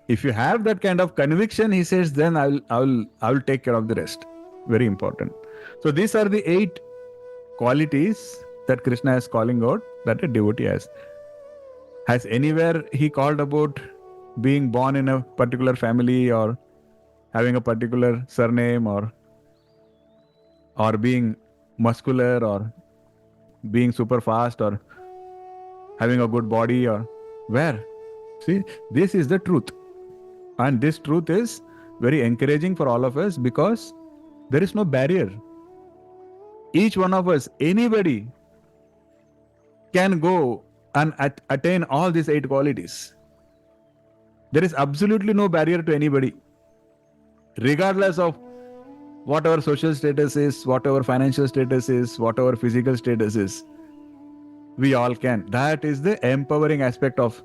if you have that kind of conviction, he says, then I will take care of the rest. Very important. So these are the 8 qualities that Krishna is calling out that a devotee has. Has anywhere he called about being born in a particular family, or having a particular surname, or being muscular, or being super fast, or having a good body, or where? See, this is the truth. And this truth is very encouraging for all of us, because there is no barrier. Each one of us, anybody, can go and attain all these 8 qualities. There is absolutely no barrier to anybody. Regardless of what our social status is, what our financial status is, what our physical status is, we all can. That is the empowering aspect of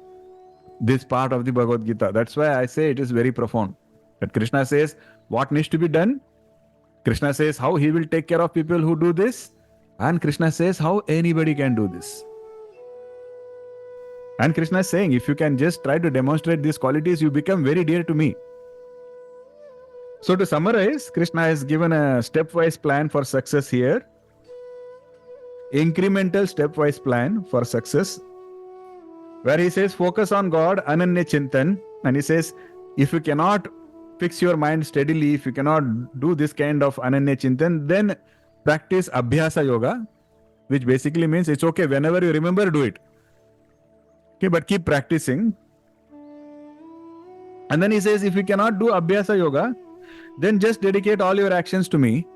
this part of the Bhagavad Gita. That's why I say it is very profound. That Krishna says what needs to be done. Krishna says how he will take care of people who do this. And Krishna says how anybody can do this. And Krishna is saying, if you can just try to demonstrate these qualities, you become very dear to me. So to summarize, Krishna has given a stepwise plan for success here. Incremental stepwise plan for success, where he says focus on God, Ananya Chintan. And he says, if you cannot fix your mind steadily, if you cannot do this kind of Ananya Chintan, then practice abhyasa yoga, which basically means it's okay, whenever you remember, do it. Okay, but keep practicing. And then he says, if you cannot do abhyasa yoga, then just dedicate all your actions to me.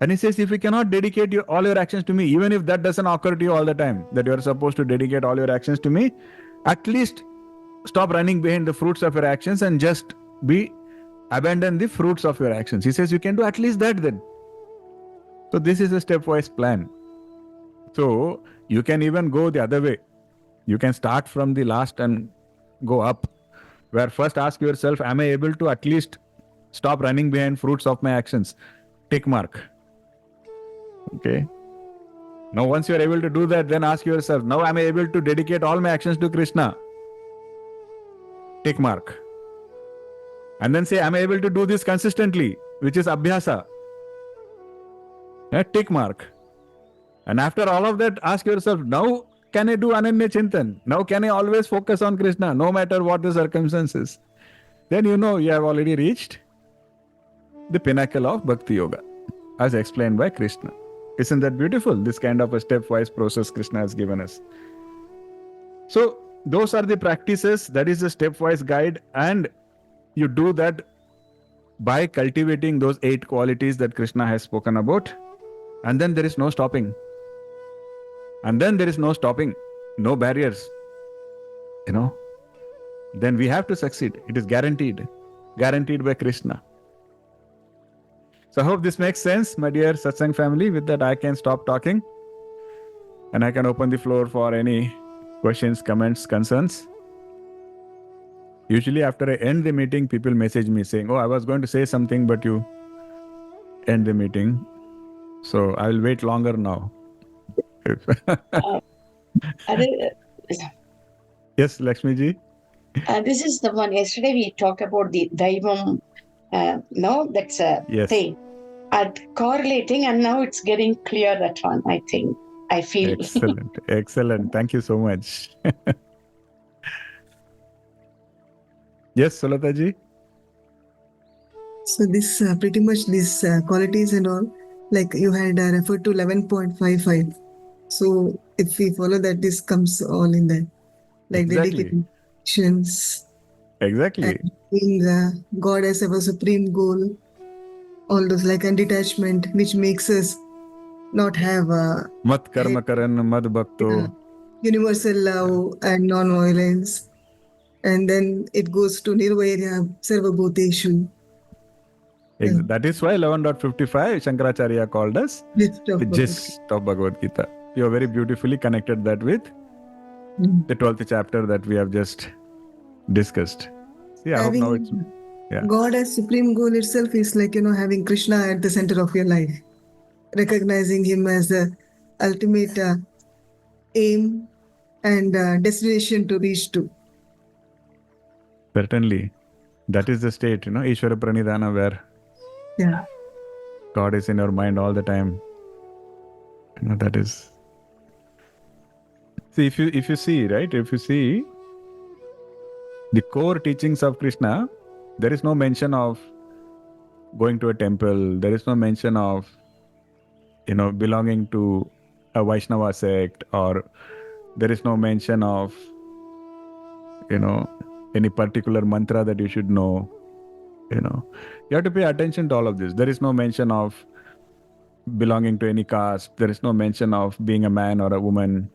And he says, if you cannot dedicate all your actions to me, even if that doesn't occur to you all the time, that you are supposed to dedicate all your actions to me, at least stop running behind the fruits of your actions and just abandon the fruits of your actions. He says, you can do at least that then. So this is a stepwise plan. So you can even go the other way. You can start from the last and go up, where first ask yourself, am I able to at least stop running behind fruits of my actions? Tick mark. Okay. Now once you are able to do that, then ask yourself, now am I able to dedicate all my actions to Krishna? Tick mark. And then say, am I able to do this consistently, which is abhyasa? Tick mark. And after all of that, ask yourself, now can I do Ananya Chintan? Now can I always focus on Krishna, no matter what the circumstances? Then you know you have already reached the pinnacle of Bhakti Yoga, as explained by Krishna. Isn't that beautiful? This kind of a stepwise process Krishna has given us. So those are the practices. That is the stepwise guide. And you do that by cultivating those 8 qualities that Krishna has spoken about. And then there is no stopping. And then there is no stopping, no barriers. Then we have to succeed. It is guaranteed by Krishna. So I hope this makes sense, my dear Satsang family. With that, I can stop talking and I can open the floor for any questions, comments, concerns. Usually after I end the meeting, people message me saying, "Oh, I was going to say something, but you end the meeting." So I will wait longer now. Yes, Lakshmi ji. This is the one. Yesterday we talked about the Daivam. No, that's a Yes. thing. Correlating, and now it's getting clear, that one, I think. I feel. Excellent. Excellent. Thank you so much. Yes, Sulata ji. So this pretty much these qualities and all, like you had referred to 11.55. So if we follow that, this comes all in that, like Exactly. dedications, Exactly. and being God as our supreme goal, all those like and detachment, which makes us not have Mat karma karan, mad bhakto. universal love and non-violence. And then it goes to nirvairya sarvabhuteshu. That is why 11.55 Shankaracharya called us Gist of the Bhagavad gist of Bhagavad Gita. You have very beautifully connected that with the 12th chapter that we have just discussed. See, I hope now it's... Yeah. God as supreme goal itself is like, having Krishna at the center of your life, recognizing him as the ultimate aim and destination to reach to. Certainly. That is the state, Ishvara Pranidhana, where God is in your mind all the time. That is... See, if you see, right, if you see the core teachings of Krishna, there is no mention of going to a temple. There is no mention of, belonging to a Vaishnava sect, or there is no mention of, any particular mantra that you should know. You have to pay attention to all of this. There is no mention of belonging to any caste. There is no mention of being a man or a woman.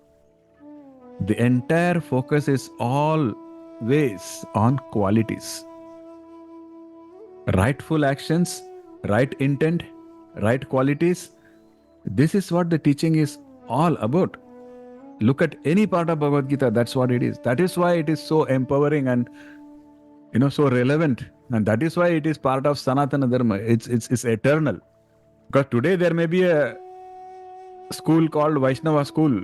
The entire focus is always on qualities. Rightful actions, right intent, right qualities. This is what the teaching is all about. Look at any part of Bhagavad Gita, that's what it is. That is why it is so empowering and so relevant. And that is why it is part of Sanatana Dharma. It's eternal. Because today there may be a school called Vaishnava school.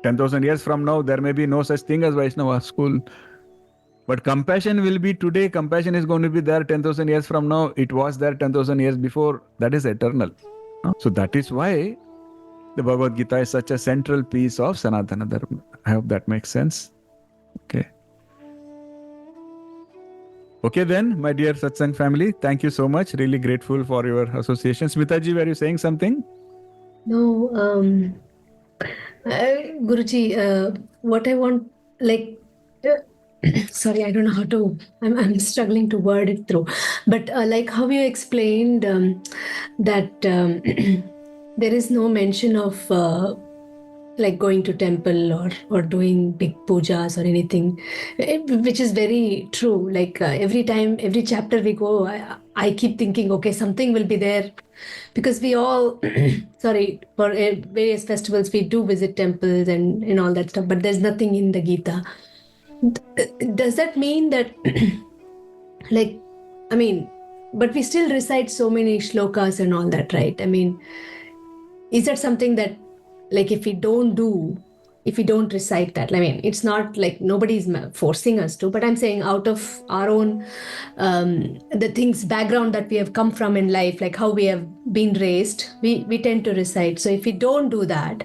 10,000 years from now, there may be no such thing as Vaishnava school. But compassion will be today. Compassion is going to be there 10,000 years from now. It was there 10,000 years before. That is eternal. So that is why the Bhagavad Gita is such a central piece of Sanatana Dharma. I hope that makes sense. Okay. Okay then, my dear Satsang family, thank you so much. Really grateful for your association. Smita ji, were you saying something? No, Guruji, what I want, sorry, I don't know how to, I'm struggling to word it through. But like how you explained that there is no mention of like going to temple or doing big pujas or anything, which is very true. Like every time, every chapter we go, I keep thinking, okay, something will be there. Because we all, sorry, for various festivals, we do visit temples and all that stuff, but there's nothing in the Gita. Does that mean that, but we still recite so many shlokas and all that, right? I mean, is that something that, like, if we don't recite that, I mean, it's not like nobody's forcing us to, but I'm saying out of our own, the things, background that we have come from in life, like how we have been raised, we tend to recite. So if we don't do that,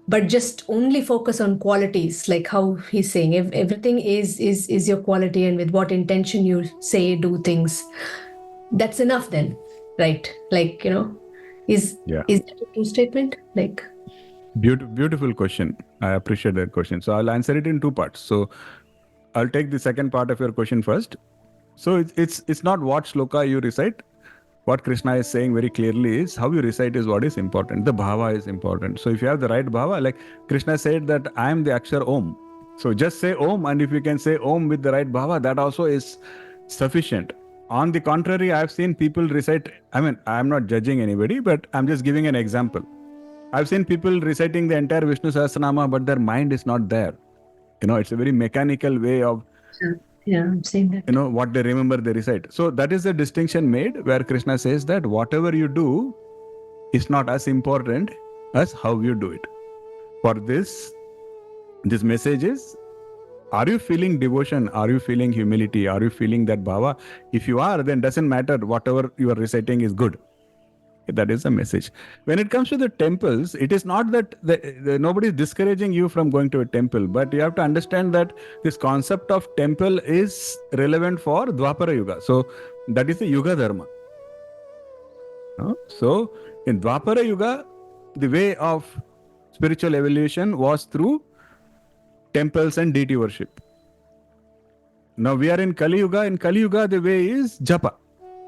but just only focus on qualities, like how he's saying, if everything is your quality and with what intention you say, do things, that's enough then, right? Like, is that a true statement? Like, Beautiful question. I appreciate that question. So I'll answer it in two parts. So I'll take the second part of your question first. So it's not what shloka you recite. What Krishna is saying very clearly is how you recite is what is important. The bhava is important. So if you have the right bhava, like Krishna said that I am the Akshar Om. So just say Om, and if you can say Om with the right bhava, that also is sufficient. On the contrary, I've seen people recite, I'm not judging anybody, but I'm just giving an example. I've seen people reciting the entire Vishnu Sahasranama, but their mind is not there. It's a very mechanical way of Yeah, I'm saying that. What they remember, they recite. So that is the distinction made where Krishna says that whatever you do is not as important as how you do it. For this message is, are you feeling devotion? Are you feeling humility? Are you feeling that bhava? If you are, then doesn't matter, whatever you are reciting is good. That is the message. When it comes to the temples, it is not that nobody is discouraging you from going to a temple, but you have to understand that this concept of temple is relevant for Dwapara Yuga. So that is the Yuga Dharma. So in Dwapara Yuga, the way of spiritual evolution was through temples and deity worship. Now we are in Kali Yuga. In Kali Yuga, the way is japa,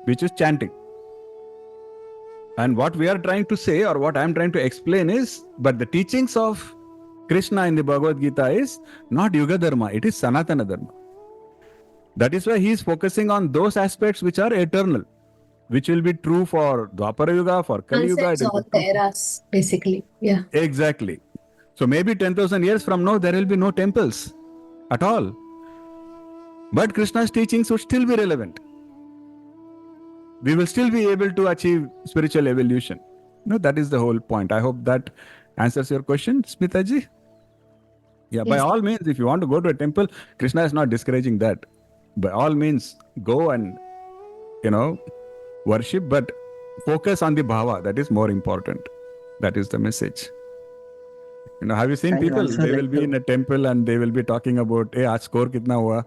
which is chanting. And what we are trying to say, or what I am trying to explain is, but the teachings of Krishna in the Bhagavad Gita is not Yuga Dharma, it is Sanatana Dharma. That is why he is focusing on those aspects which are eternal, which will be true for Dwapara Yuga, for Kali Yuga. Concepts all the eras, basically. Yeah. Exactly. So maybe 10,000 years from now, there will be no temples at all. But Krishna's teachings would still be relevant. We will still be able to achieve spiritual evolution. That is the whole point. I hope that answers your question, Smitaji. Yeah, by Yes. all means, if you want to go to a temple, Krishna is not discouraging that. By all means, go and, worship, but focus on the bhava. That is more important. That is the message. Have you seen And people? also They like will be in a temple and they will be talking about, hey, aaj score kitna hua?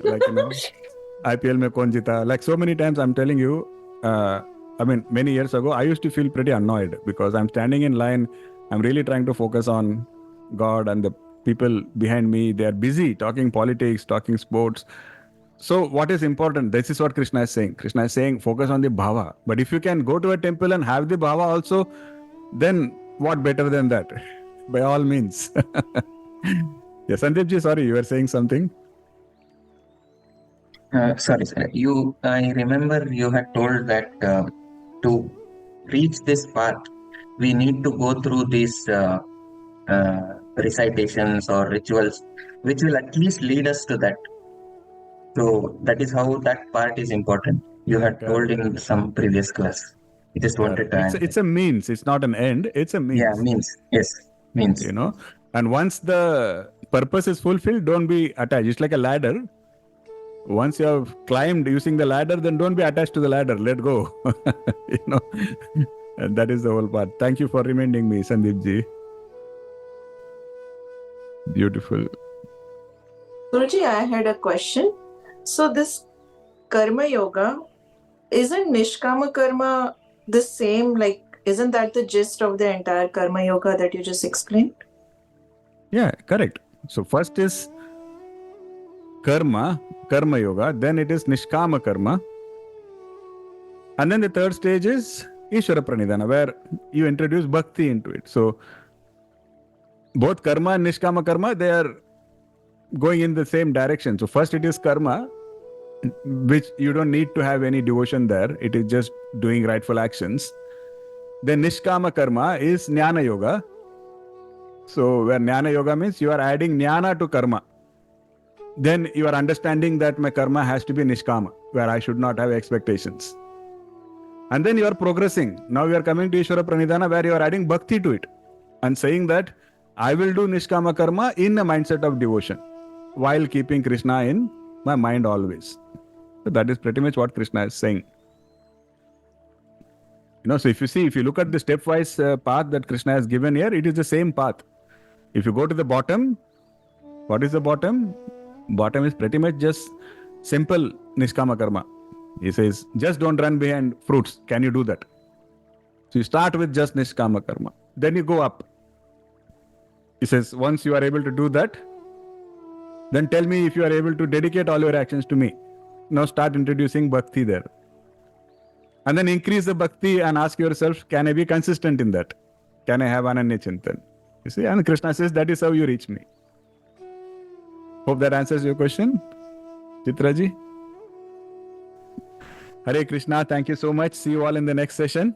Like, IPL mein kaun jita? Like so many times I'm telling you, many years ago, I used to feel pretty annoyed because I'm standing in line. I'm really trying to focus on God, and the people behind me, they are busy talking politics, talking sports. So what is important? This is what Krishna is saying. Krishna is saying, focus on the bhava. But if you can go to a temple and have the bhava also, then what better than that? By all means. Yeah, Sandeepji, sorry, you were saying something? Sorry, sir. I remember you had told that to reach this path, we need to go through these recitations or rituals, which will at least lead us to that. So that is how that part is important. You had told in some previous class. I just wanted to add. It's a means. It's not an end. It's a means. Yeah, means. Yes, means. And once the purpose is fulfilled, don't be attached. It's like a ladder. Once you have climbed using the ladder, then don't be attached to the ladder. Let go. And that is the whole part. Thank you for reminding me, Sandeepji. Beautiful. Guruji, I had a question. So this karma yoga, isn't nishkama karma the same? Like, isn't that the gist of the entire karma yoga that you just explained? Yeah, correct. So first is karma yoga, then it is nishkama karma, and then the third stage is Ishvara Pranidhana, where you introduce bhakti into it. So both karma and nishkama karma, they are going in the same direction. So first it is karma, which you don't need to have any devotion there. It is just doing rightful actions. Then nishkama karma is jnana yoga. So where jnana yoga means you are adding jnana to karma. Then you are understanding that my karma has to be nishkama, where I should not have expectations. And then you are progressing. Now you are coming to Ishvara Pranidhana, where you are adding bhakti to it and saying that I will do nishkama karma in a mindset of devotion while keeping Krishna in my mind always. So that is pretty much what Krishna is saying. So if you look at the stepwise path that Krishna has given here, it is the same path. If you go to the bottom, what is the bottom? Bottom is pretty much just simple nishkama karma. He says, just don't run behind fruits. Can you do that? So you start with just nishkama karma. Then you go up. He says, once you are able to do that, then tell me if you are able to dedicate all your actions to me. Now start introducing bhakti there. And then increase the bhakti and ask yourself, can I be consistent in that? Can I have Ananya Chintan? You see, and Krishna says, that is how you reach me. Hope that answers your question. Chitraji? Hare Krishna. Thank you so much. See you all in the next session.